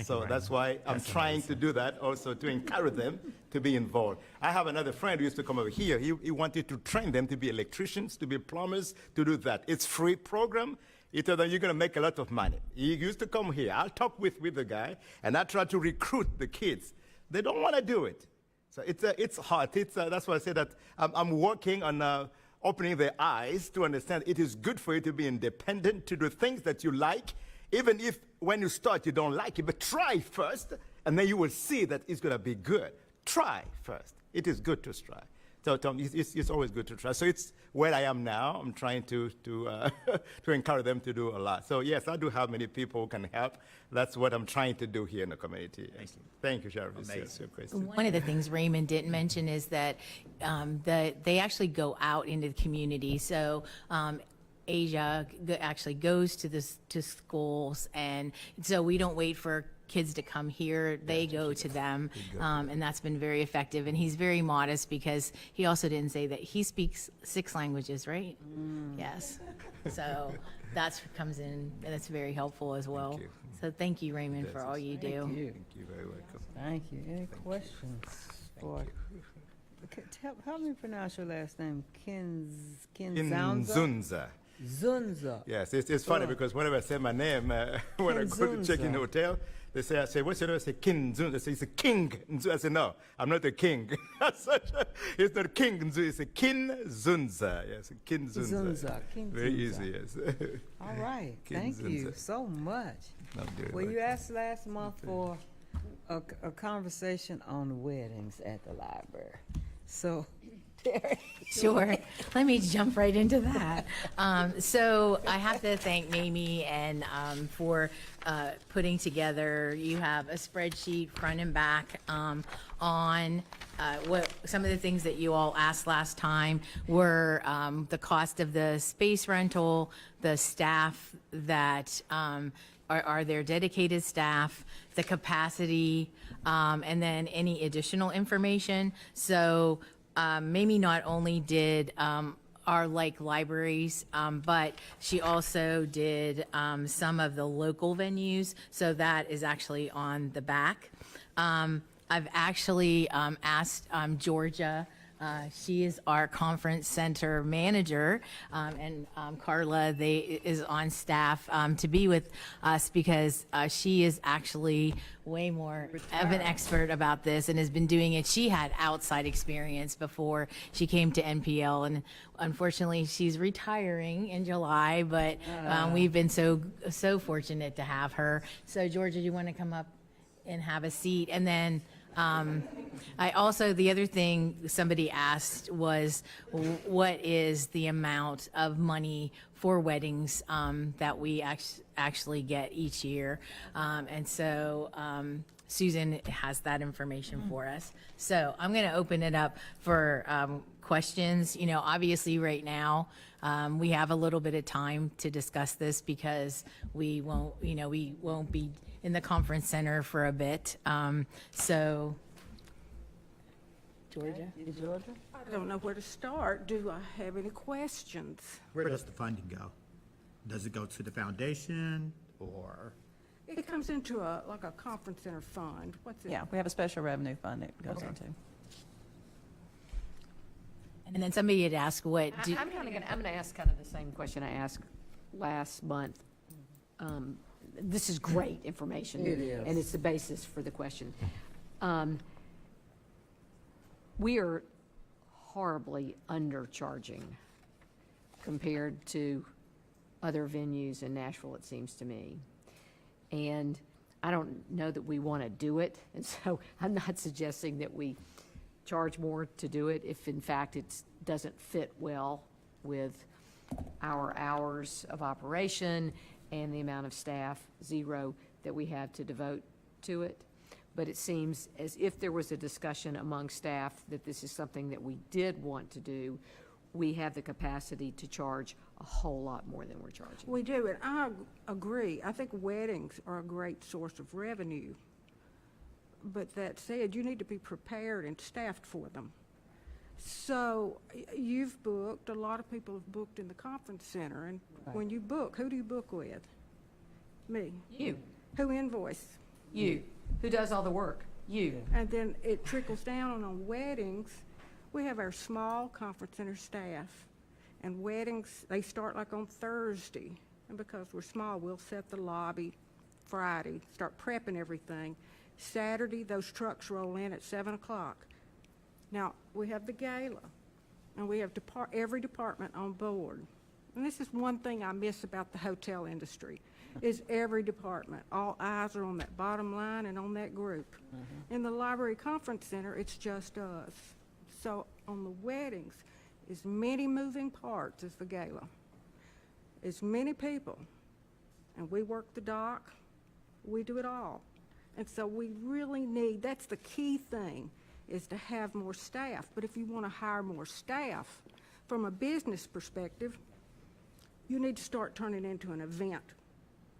So that's why I'm trying to do that also to encourage them to be involved. I have another friend who used to come over here. He wanted to train them to be electricians, to be plumbers, to do that. It's free program. He told them, you're going to make a lot of money. He used to come here. I'll talk with the guy, and I try to recruit the kids. They don't want to do it. So it's hard. That's why I say that I'm working on opening their eyes to understand it is good for you to be independent, to do things that you like, even if when you start you don't like it, but try first, and then you will see that it's going to be good. Try first. It is good to try. So Tom, it's always good to try. So it's where I am now. I'm trying to encourage them to do a lot. So yes, I do have many people who can help. That's what I'm trying to do here in the community. Thank you, Sheriff. It's your question. One of the things Raymond didn't mention is that they actually go out into the community. So Asia actually goes to schools, and so we don't wait for kids to come here. They go to them, and that's been very effective. And he's very modest because he also didn't say that he speaks 6 languages, right? Yes. So that comes in, and it's very helpful as well. Thank you. So thank you, Raymond, for all you do. Thank you. Very welcome. Thank you. Any questions? Help me pronounce your last name. Kinzunza? Kinzunza. Zunza. Yes, it's funny because whenever I say my name, when I go to check in the hotel, they say, I say, what's your name? I say, King Nzu. They say, it's a King Nzu. I say, no, I'm not a king. It's not King Nzu, it's a Kin Zunza. Yes, Kin Zunza. Zunza, King Very Zunza. easy, yes. All right, King thank you Zunza. so much. I'm doing Well, well. you asked last month for a conversation on weddings at the library. So, Terry. Sure. Let me jump right into that. So I have to thank Mamie and for putting together, you have a spreadsheet front and back on what some of the things that you all asked last time were the cost of the space rental, the staff that are their dedicated staff, the capacity, and then any additional information. So Mamie not only did our like libraries, but she also did some of the local venues. So that is actually on the back. I've actually asked Georgia. She is our conference center manager, and Carla is on staff to be with us because she is actually way more of an expert about this and has been doing it. She had outside experience before she came to NPL, and unfortunately she's retiring in July, but we've been so fortunate to have her. So Georgia, you want to come up and have a seat? And then I also, the other thing somebody asked was, what is the amount of money for weddings that we actually get each year? And so Susan has that information for us. So I'm going to open it up for questions. You know, obviously right now we have a little bit of time to discuss this because we won't be in the conference center for a bit. So, Georgia? I don't know where to start. Do I have any questions? Where does the funding go? Does it go to the foundation or? It comes into like a conference center fund. What's it? Yeah, we have a special revenue fund it goes into. And then somebody had asked what. I'm gonna ask kind of the same question I asked last month. This is great information. It is. And it's the basis for the question. We are horribly undercharging compared to other venues in Nashville, it seems to me. And I don't know that we want to do it, and so I'm not suggesting that we charge more to do it if in fact it doesn't fit well with our hours of operation and the amount of staff, 0, that we have to devote to it. But it seems as if there was a discussion among staff that this is something that we did want to do, we have the capacity to charge a whole lot more than we're charging. We do, and I agree. I think weddings are a great source of revenue. But that said, you need to be prepared and staffed for them. So you've booked, a lot of people have booked in the conference center, and when you book, who do you book with? Me. You. Who invoice? You. Who does all the work? You. And then it trickles down on weddings. We have our small conference center staff, and weddings, they start like on Thursday. And because we're small, we'll set the lobby Friday, start prepping everything. Saturday, those trucks roll in at 7 o'clock. Now, we have the gala, and we have every department on board. And this is one thing I miss about the hotel industry, is every department, all eyes are on that bottom line and on that group. In the library conference center, it's just us. So on the weddings, as many moving parts as the gala, as many people, and we work the dock, we do it all. And so we really need, that's the key thing, is to have more staff. But if you want to hire more staff, from a business perspective, you need to start turning into an event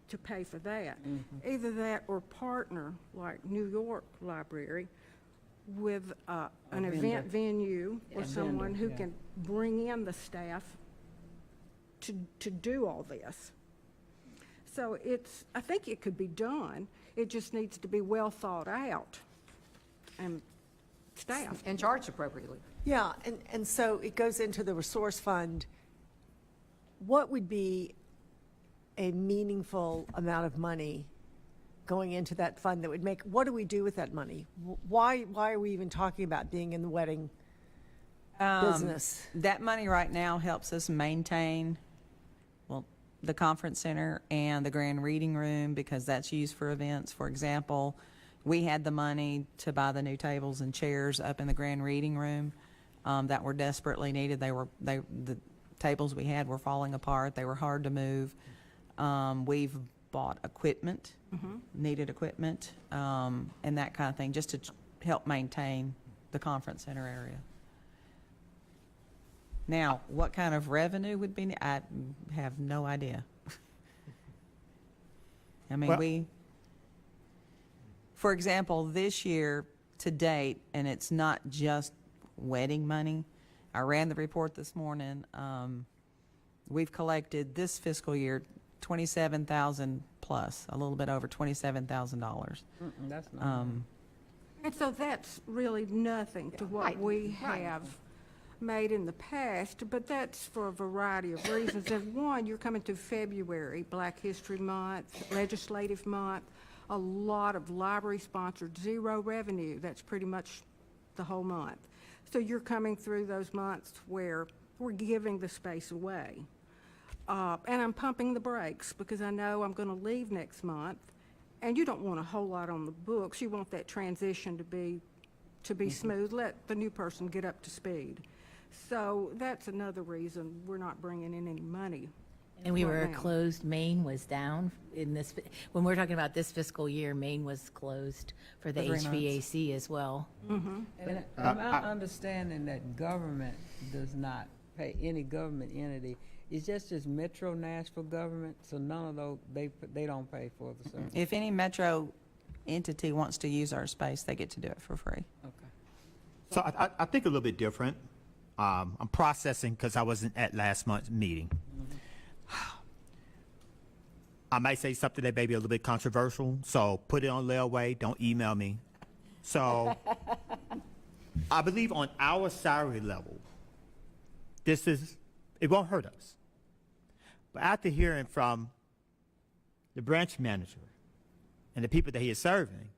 to pay for that. Either that or partner, like New York Library, with an event venue or someone who can bring in the staff to do all this. So I think it could be done. It just needs to be well thought out and staffed. And charged appropriately. Yeah, and so it goes into the resource fund what would be a meaningful amount of money going into that fund that would make, what do we do with that money? Why are we even talking about being in the wedding business? That money right now helps us maintain, well, the conference center and the grand reading room, because that's used for events. For example, we had the money to buy the new tables and chairs up in the grand reading room that were desperately needed. The tables we had were falling apart. They were hard to move. We've bought equipment, needed equipment, and that kind of thing, just to help maintain the conference center area. Now, what kind of revenue would be, I have no idea. I mean, Well- for example, this year to date, and it's not just wedding money, I ran the report this morning, we've collected this fiscal year 27,000 plus, a little bit over $27,000. That's not. And so that's really nothing to what Right, we right. have made in the past, but that's for a variety of reasons. And one, you're coming to February, Black History Month, Legislative Month, a lot of library-sponsored zero revenue. That's pretty much the whole month. So you're coming through those months where we're giving the space away. And I'm pumping the brakes because I know I'm going to leave next month, and you don't want a whole lot on the books. You want that transition to be smooth. Let the new person get up to speed. So that's another reason we're not bringing in any money. And we right were now. closed. Maine was down in this, when we're talking about this fiscal year, Maine was closed for the For 3 months. HVAC as well. And am I understanding that government does not pay, any government entity, it's just Metro Nashville government, so none of those, they don't pay for the service? If any metro entity wants to use our space, they get to do it for free. Okay. So I think a little bit different. I'm processing because I wasn't at last month's meeting. I might say something that may be a little bit controversial, so put it on layaway. Don't email me. So I believe on our salary level, it won't hurt us. But after hearing from the branch manager and the people that he is serving,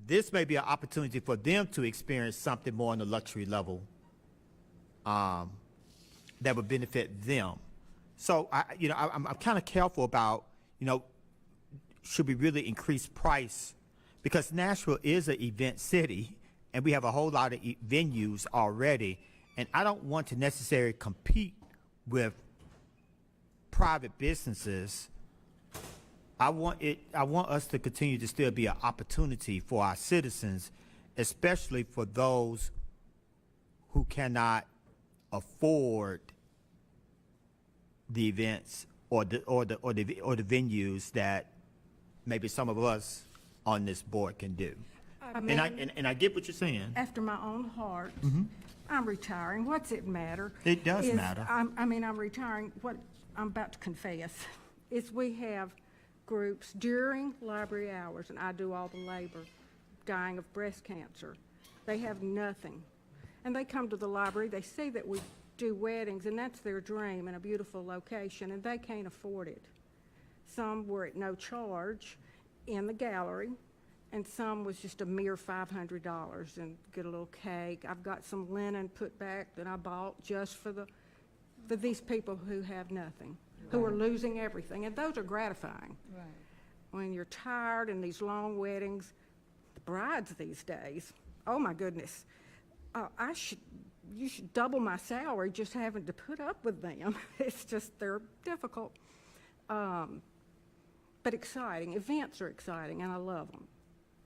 this may be an opportunity for them to experience something more on the luxury level that would benefit them. So I'm kind of careful about, should we really increase price? Because Nashville is an event city, and we have a whole lot of venues already, and I don't want to necessarily compete with private businesses. I want us to continue to still be an opportunity for our citizens, especially for those who cannot afford the events or the venues that maybe some of us on this board can do. And I get what you're saying. After my own heart, I'm retiring. What's it matter? It does matter. I'm retiring. What I'm about to confess is we have groups during library hours, and I do all the labor, dying of breast cancer. They have nothing. And they come to the library, they see that we do weddings, and that's their dream in a beautiful location, and they can't afford it. Some were at no charge in the gallery, and some was just a mere $500 and get a little cake. I've got some linen put back that I bought just for these people who have nothing, who are losing everything, and those are gratifying. Right. When you're tired in these long weddings, the brides these days, oh my goodness, you should double my salary just having to put up with them. It's just, they're difficult. But exciting. Events are exciting, and I love them.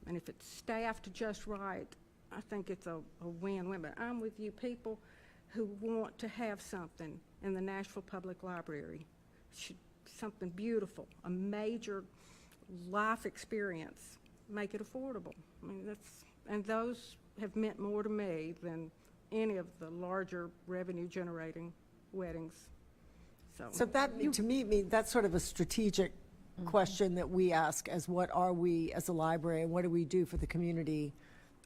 And if it's staffed just right, I think it's a win-win. But I'm with you, people who want to have something in the Nashville Public Library. Something beautiful, a major life experience. Make it affordable. I mean, and those have meant more to me than any of the larger revenue-generating weddings. So that, to me, that's sort of a strategic question that we ask as what are we as a library and what do we do for the community?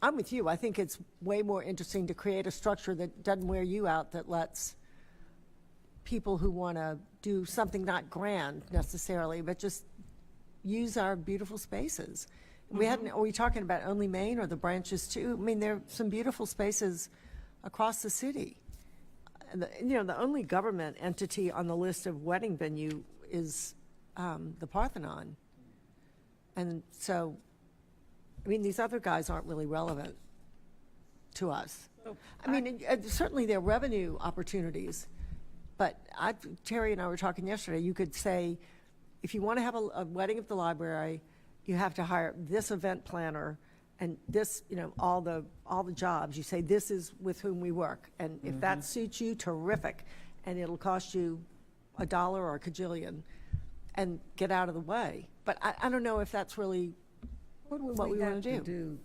I'm with you. I think it's way more interesting to create a structure that doesn't wear you out, that lets people who want to do something not grand necessarily, but just use our beautiful spaces. We hadn't, are we talking about only Maine or the branches too? I mean, there are some beautiful spaces across the city. And the only government entity on the list of wedding venue is the Parthenon. And so, I mean, these other guys aren't really relevant to us. I mean, certainly there are revenue opportunities, but Terry and I were talking yesterday, you could say, if you want to have a wedding at the library, you have to hire this event planner and this, all the jobs. You say, this is with whom we work. And if that suits you, terrific. And it'll cost you $1 or a cajillion, and get out of the way. But I don't know if that's really what we want to do.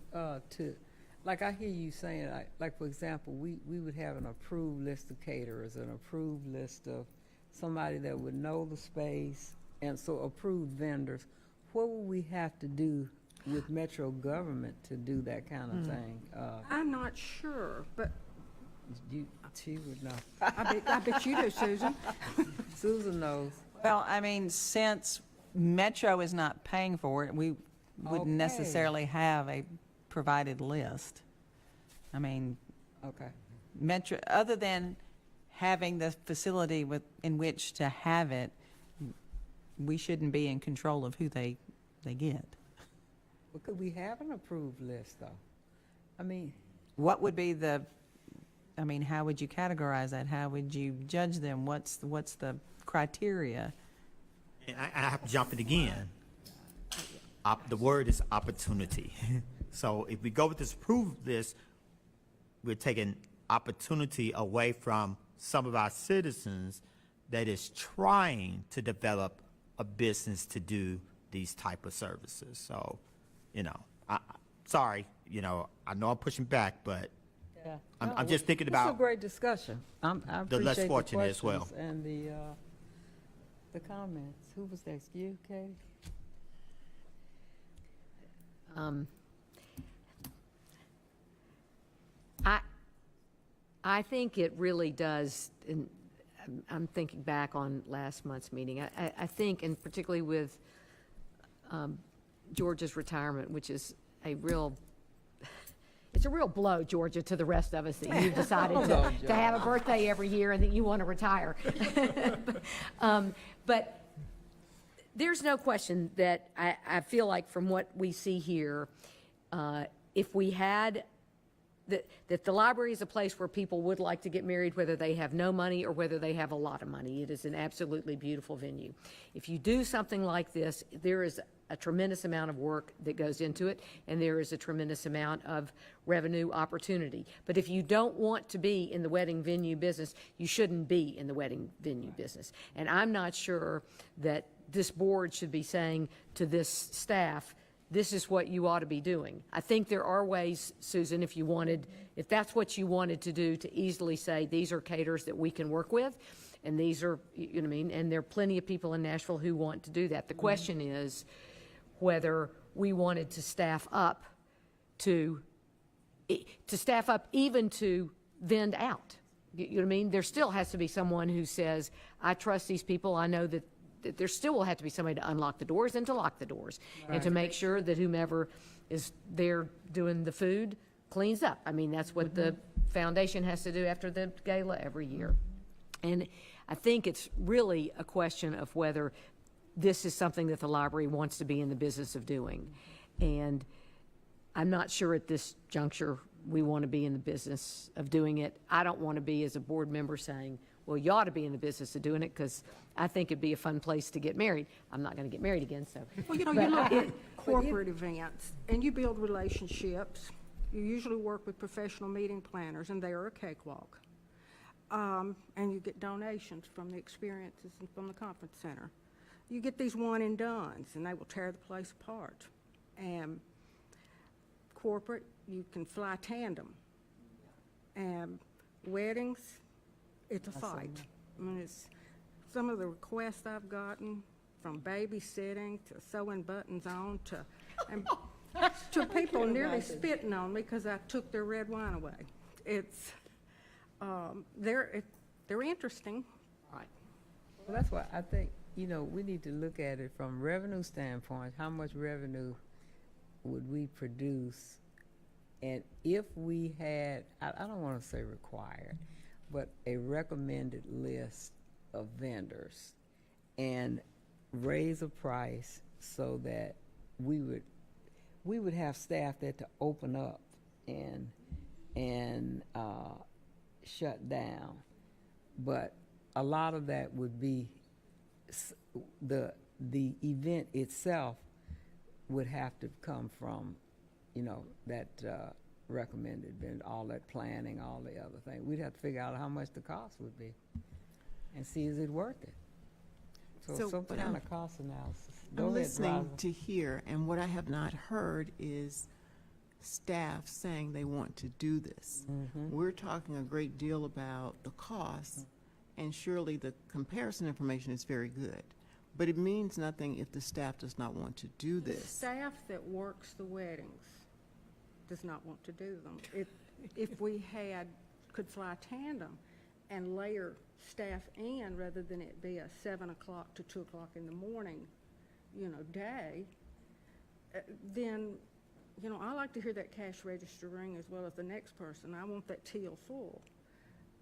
Like I hear you saying, like for example, we would have an approved list of caterers, an approved list of somebody that would know the space, and so approved vendors. What would we have to do with Metro government to do that kind of thing? I'm not sure, but She would know. I bet you do, Susan. Susan knows. Well, I mean, since Metro is not paying for it, we wouldn't Okay. necessarily have a provided list. I mean, Okay. Metro, other than having the facility in which to have it, we shouldn't be in control of who they get. Well, could we have an approved list, though? I mean, What would be how would you categorize that? How would you judge them? What's the criteria? And I have to jump it again. The word is opportunity. So if we go with this approved list, we're taking opportunity away from some of our citizens that is trying to develop a business to do these type of services. So, sorry, I know I'm pushing back, but yeah. I'm just thinking It's about a great discussion. I appreciate the less fortunate as well. questions and the comments. Who was next? You, Katie? I think it really does, and I'm thinking back on last month's meeting, I think, and particularly with Georgia's retirement, which is it's a real blow, Georgia, to the rest of us that you've decided to have a birthday every year and that you want to retire. But there's no question that I feel like from what we see here, if we had that the library is a place where people would like to get married, whether they have no money or whether they have a lot of money. It is an absolutely beautiful venue. If you do something like this, there is a tremendous amount of work that goes into it, and there is a tremendous amount of revenue opportunity. But if you don't want to be in the wedding venue business, you shouldn't be in the wedding venue business. And I'm not sure that this board should be saying to this staff, this is what you ought to be doing. I think there are ways, Susan, if that's what you wanted to do, to easily say, these are caterers that we can work with, and these are, and there are plenty of people in Nashville who want to do that. The question is whether we wanted to staff up even to vend out. You know what I mean? There still has to be someone who says, I trust these people, I know that there still will have to be somebody to unlock the doors and to lock the doors, and to make sure that whomever is there doing the food cleans up. I mean, that's what the foundation has to do after the gala every year. And I think it's really a question of whether this is something that the library wants to be in the business of doing. And I'm not sure at this juncture we want to be in the business of doing it. I don't want to be, as a board member, saying, well, you ought to be in the business of doing it, because I think it'd be a fun place to get married. I'm not going to get married again, so. Well, you look at corporate events, and you build relationships. You usually work with professional meeting planners, and they are a cakewalk. And you get donations from the experiences and from the conference center. You get these one-and-dones, and they will tear the place apart. And corporate, you can fly tandem. And weddings, it's a fight. I mean, it's some of the requests I've gotten, from babysitting to sewing buttons on to people nearly spitting on me because I took their red wine away. It's they're interesting, Right. Well, that's why I think, we need to look at it from revenue standpoint. How much revenue would we produce? And if we had, I don't want to say required, but a recommended list of vendors and raise a price so that we would have staff there to open up and shut down. But a lot of that would be the event itself would have to come from, that recommended, and all that planning, all the other things. We'd have to figure out how much the cost would be and see, is it worth it? So some but kind I'm- of cost analysis. I'm Go ahead, listening Rosalind. to hear, and what I have not heard is staff saying they want to do this. We're talking a great deal about the cost, and surely the comparison information is very good. But it means nothing if the staff does not want to do The this. staff that works the weddings does not want to do them. If we could fly tandem and layer staff in rather than it be a 7 o'clock to 2 o'clock in the morning, day, then, I like to hear that cash register ring as well as the next person. I want that till full.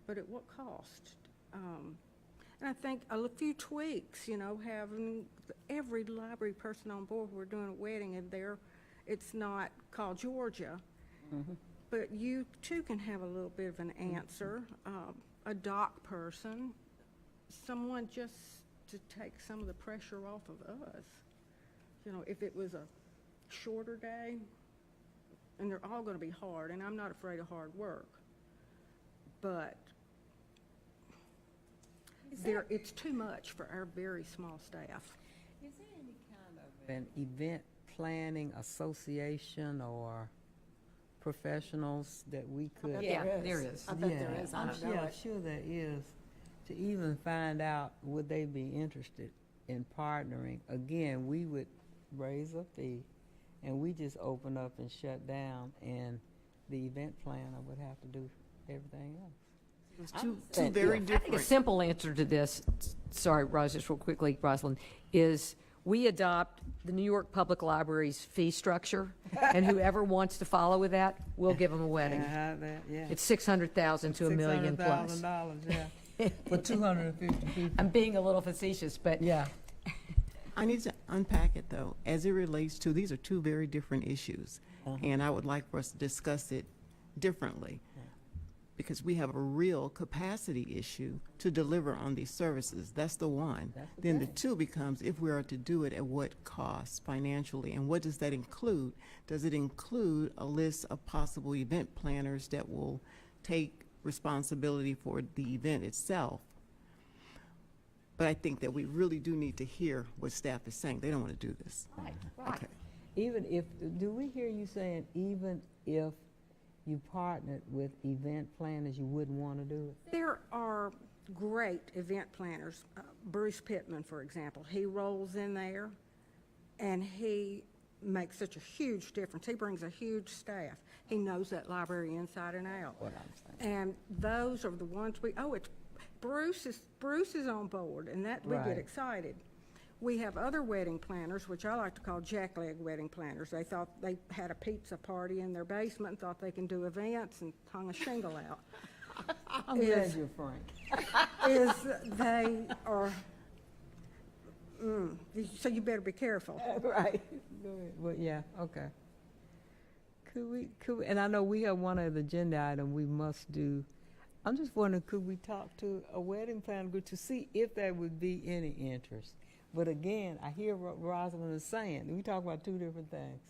But at what cost? And I think a few tweaks, having every library person on board, we're doing a wedding and it's not called Georgia, but you too can have a little bit of an answer, a doc person, someone just to take some of the pressure off of us. If it was a shorter day, and they're all going to be hard, and I'm not afraid of hard work, but it's too much for our very small staff. Is there any kind of an event planning association or professionals that we could? Yeah, there is. I bet there is. I I'm don't know it. sure there is, to even find out, would they be interested in partnering? Again, we would raise a fee, and we just open up and shut down, and the event planner would have to do everything else. It's two very I think a different. simple answer to this, sorry, Ros, just real quickly, Rosalind, is we adopt the New York Public Library's fee structure, and whoever wants to follow with that, we'll give them a wedding. Yeah. It's 600,000 to $1 million plus. $600,000, yeah, for 250 people. I'm being a little facetious, but Yeah. I need to unpack it, though, as it relates to, these are two very different issues. And I would like for us to discuss it differently, because we have a real capacity issue to deliver on these services. That's the one. Then the two becomes, if we are to do it, at what cost financially, and what does that include? Does it include a list of possible event planners that will take responsibility for the event itself? But I think that we really do need to hear what staff is saying. They don't want to do this. right. Okay. Even if, do we hear you saying, even if you partnered with event planners, you wouldn't want to do it? There are great event planners. Bruce Pittman, for example, he rolls in there and he makes such a huge difference. He brings a huge staff. He knows that library inside and out. What I'm saying. And those are the ones it's Bruce is on board, and that we Right. get excited. We have other wedding planners, which I like to call jackleg wedding planners. They thought they had a pizza party in their basement and thought they can do events and hung a shingle out. I'm glad you're frank. They are, so you better be careful. Right. Go ahead. Well, yeah, okay. Could we, and I know we have one other agenda item we must do. I'm just wondering, could we talk to a wedding planner group to see if there would be any interest? But again, I hear what Rosalind is saying. We talk about two different things.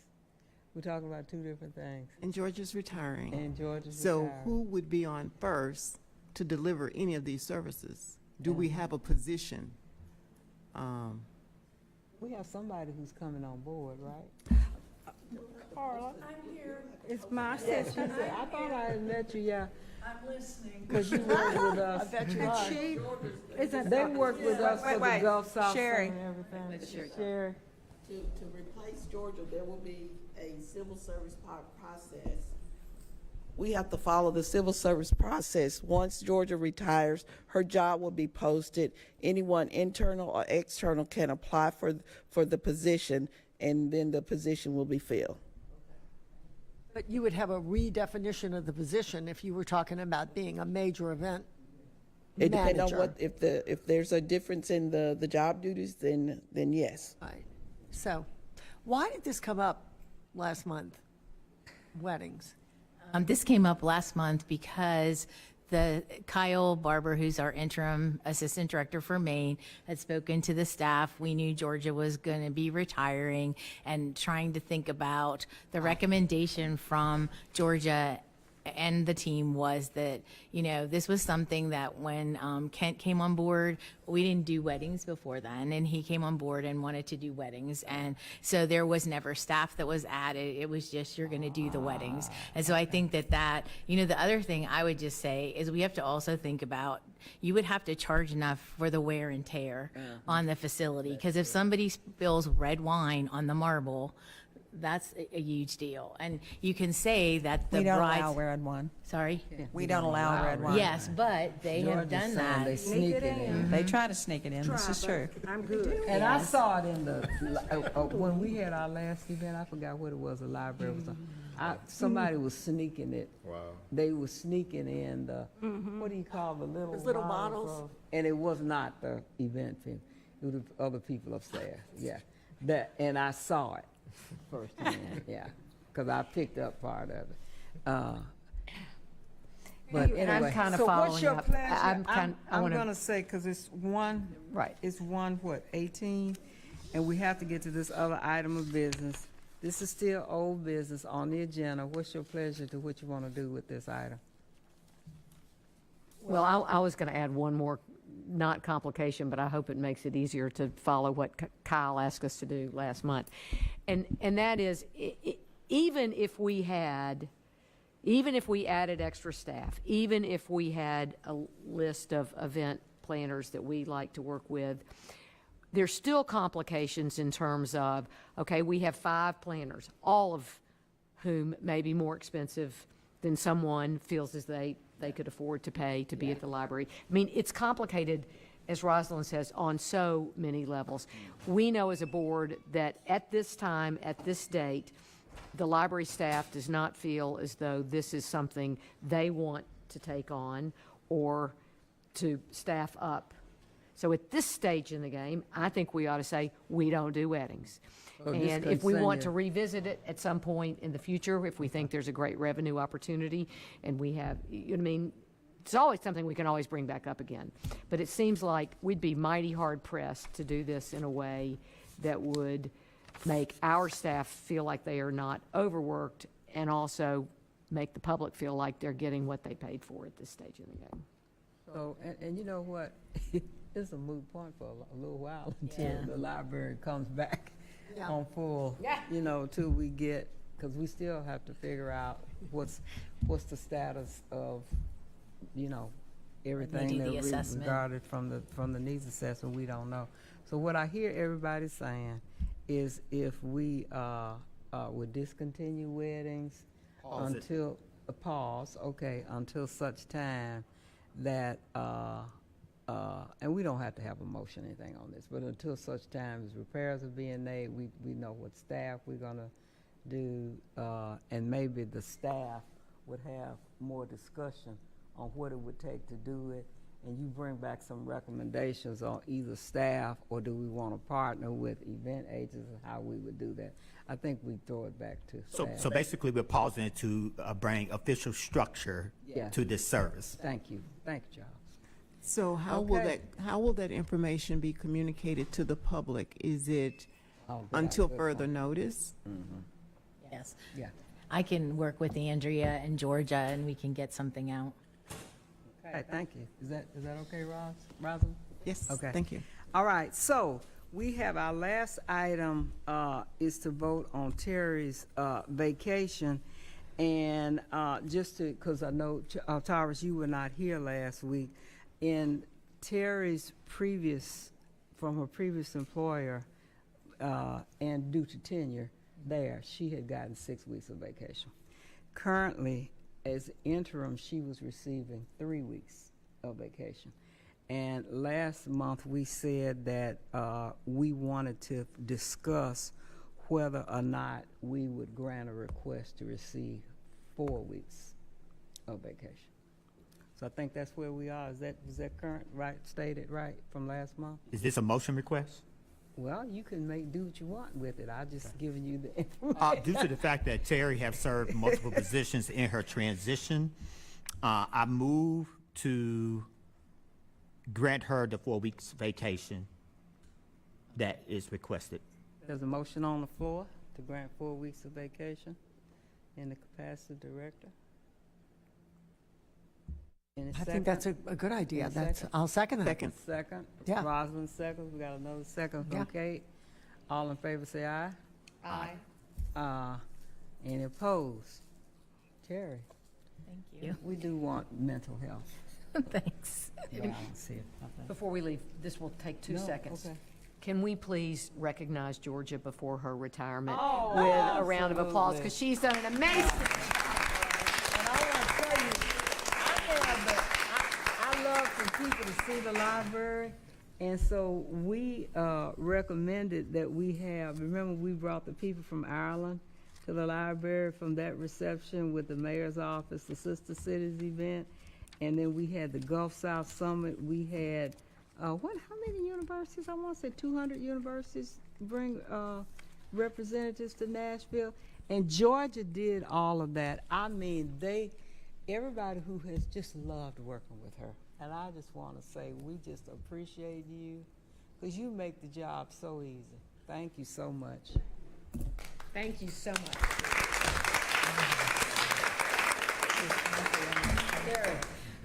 We're talking about two different things. And Georgia's retiring. And Georgia's So retired. who would be on first to deliver any of these services? Do we have a position? We have somebody who's coming on board, right? Carla, I'm here. It's my assistant. I thought I had met you, yeah. I'm listening. Because you work with us. And she isn't. They work with us for the wait. Gulf South Sherry. Center and everything. Sherry. To replace Georgia, there will be a civil service process we have to follow the civil service process. Once Georgia retires, her job will be posted. Anyone internal or external can apply for the position, and then the position will be filled. But you would have a redefinition of the position if you were talking about being a major event It depends on manager. what, if there's a difference in the job duties, then yes. Right. So, why did this come up last month? Weddings. This came up last month because Kyle Barber, who's our interim assistant director for Maine, had spoken to the staff. We knew Georgia was going to be retiring and trying to think about the recommendation from Georgia and the team was that, this was something that when Kent came on board, we didn't do weddings before then, and he came on board and wanted to do weddings. And so there was never staff that was added. It was just, you're going to do the weddings. And so I think that, the other thing I would just say is we have to also think about, you would have to charge enough for the wear and tear on the facility. Because if somebody spills red wine on the marble, that's a huge deal. And you can say that the We don't bride's... allow red wine. Sorry? We don't allow red wine. Yes, but they have done that. They sneak it in. They try to sneak it in, this is true. I'm good. And I saw it in the, when we had our last event, I forgot what it was, the library was on. Somebody was sneaking it. Wow. They were sneaking in the, what do you call the little Those little bottles? And it was not the event team. It was the other people upstairs, yeah. And I saw it firsthand, yeah, because I picked up part of it. But And I'm anyway, kind of so what's following your up. pleasure? I I'm wanna- gonna say, because it's one, Right. it's one, what, 18? And we have to get to this other item of business. This is still old business on the agenda. What's your pleasure to what you want to do with this item? Well, I was going to add one more, not complication, but I hope it makes it easier to follow what Kyle asked us to do last month. And that is, even if we added extra staff, even if we had a list of event planners that we like to work with, there's still complications in terms of, okay, we have 5 planners, all of whom may be more expensive than someone feels as they could afford to pay to be at the library. I mean, it's complicated, as Rosalind says, on so many levels. We know as a board that at this time, at this date, the library staff does not feel as though this is something they want to take on or to staff up. So at this stage in the game, I think we ought to say, we don't do weddings. And if we want to revisit it at some point in the future, if we think there's a great revenue opportunity and we have, it's always something we can always bring back up again. But it seems like we'd be mighty hard pressed to do this in a way that would make our staff feel like they are not overworked and also make the public feel like they're getting what they paid for at this stage in the game. So, and you know what? It's a moot point for a little while until the library comes back on full, till we get, because we still have to figure out what's the status of, everything do that the we assessment. regarded from the needs assessment, we don't know. So what I hear everybody saying is if we would discontinue weddings until such time that and we don't have to have a motion or anything on this, but until such time as repairs are being made, we know what staff we're gonna do, and maybe the staff would have more discussion on what it would take to do it, and you bring back some recommendations on either staff or do we want to partner with event agents and how we would do that. I think we throw it back to staff. So basically, we're pausing it to bring official structure to this service. Thank you, Charles. So how will that information be communicated to the public? Is it until further notice? Yes. Yeah. I can work with Andrea and Georgia, and we can get something out. Okay, thank you. Is that okay, Rosalind? Yes. Okay. Thank you. All right, so we have our last item is to vote on Terry's vacation. And just to, because I know, Taurus, you were not here last week. In Terry's from her previous employer, and due to tenure there, she had gotten 6 weeks of vacation. Currently, as interim, she was receiving 3 weeks of vacation. And last month, we said that we wanted to discuss whether or not we would grant a request to receive 4 weeks of vacation. So I think that's where we are. Is that current, right, stated right from last month? Is this a motion request? Well, you can do what you want with it. I'm just giving you the information. Due to the fact that Terry have served multiple positions in her transition, I move to grant her the 4 weeks vacation that is requested. There's a motion on the floor to grant 4 weeks of vacation in the capacity of director. Any I second? think that's a good idea. Any That's, second? I'll second that. Second. Yeah. Rosalind seconds. We got another second from Yeah. Kate. All in favor say aye. Aye. Any opposed? Terry, Thank you. we do want mental health Thanks. balance here. I think. Before we leave, this will take 2 No, seconds. okay. Can we please recognize Georgia before her retirement Oh, with a round of applause? absolutely. Because she's done an amazing. And I want to tell you, I love for people to see the library, and so we recommended that we have, remember we brought the people from Ireland to the library from that reception with the mayor's office, the Sister Cities event, and then we had the Gulf South Summit. We had, how many universities? I want to say 200 universities bring representatives to Nashville. And Georgia did all of that. I mean, everybody who has just loved working with her. And I just want to say, we just appreciate you because you make the job so easy. Thank you so much. Thank you so much.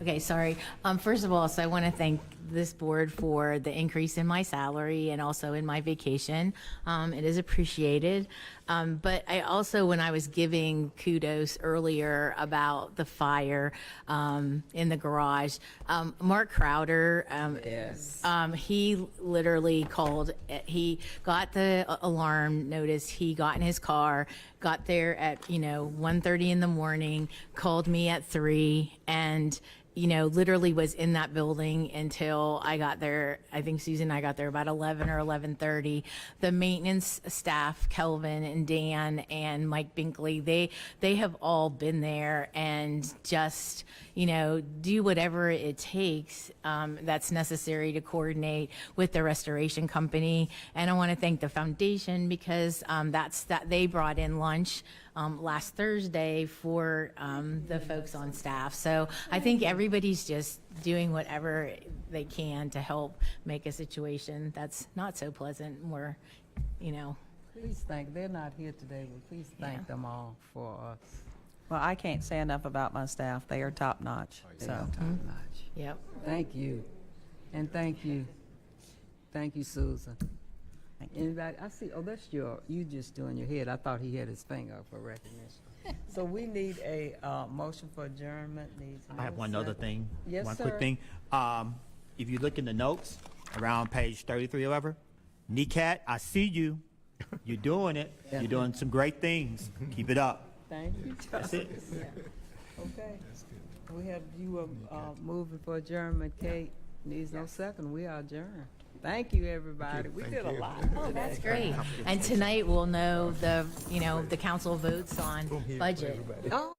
Okay, sorry. First of all, so I want to thank this board for the increase in my salary and also in my vacation. It is appreciated. But I also, when I was giving kudos earlier about the fire in the garage, Mark Crowder, Yes. he literally called, he got the alarm notice, he got in his car, got there at, 1:30 in the morning, called me at 3, and literally was in that building until I got there. I think Susan and I got there about 11 or 11:30. The maintenance staff, Kelvin and Dan and Mike Binkley, they have all been there and just, do whatever it takes that's necessary to coordinate with the restoration company. And I want to thank the foundation because they brought in lunch last Thursday for the folks on staff. So I think everybody's just doing whatever they can to help make a situation that's not so pleasant more, Please they're not here today, but please thank them all for us. Well, I can't say enough about my staff. They are top-notch, They so. are top-notch. Yep. Thank you. And thank you. Thank you, Susan. Anybody, I see, that's you just doing your head. I thought he had his finger up for recognition. So we need a motion for adjournment. I have one other thing. Yes, One sir. quick thing. If you look in the notes around page 33 or whatever, NECAT, I see you. You're doing it. You're doing some great things. Keep it up. Thank you. That's it. Okay. We have you moving for adjournment. Kate needs no second. We are adjourned. Thank you, everybody. We did a lot. Oh, that's great. And tonight we'll know the council votes on budget. Oh.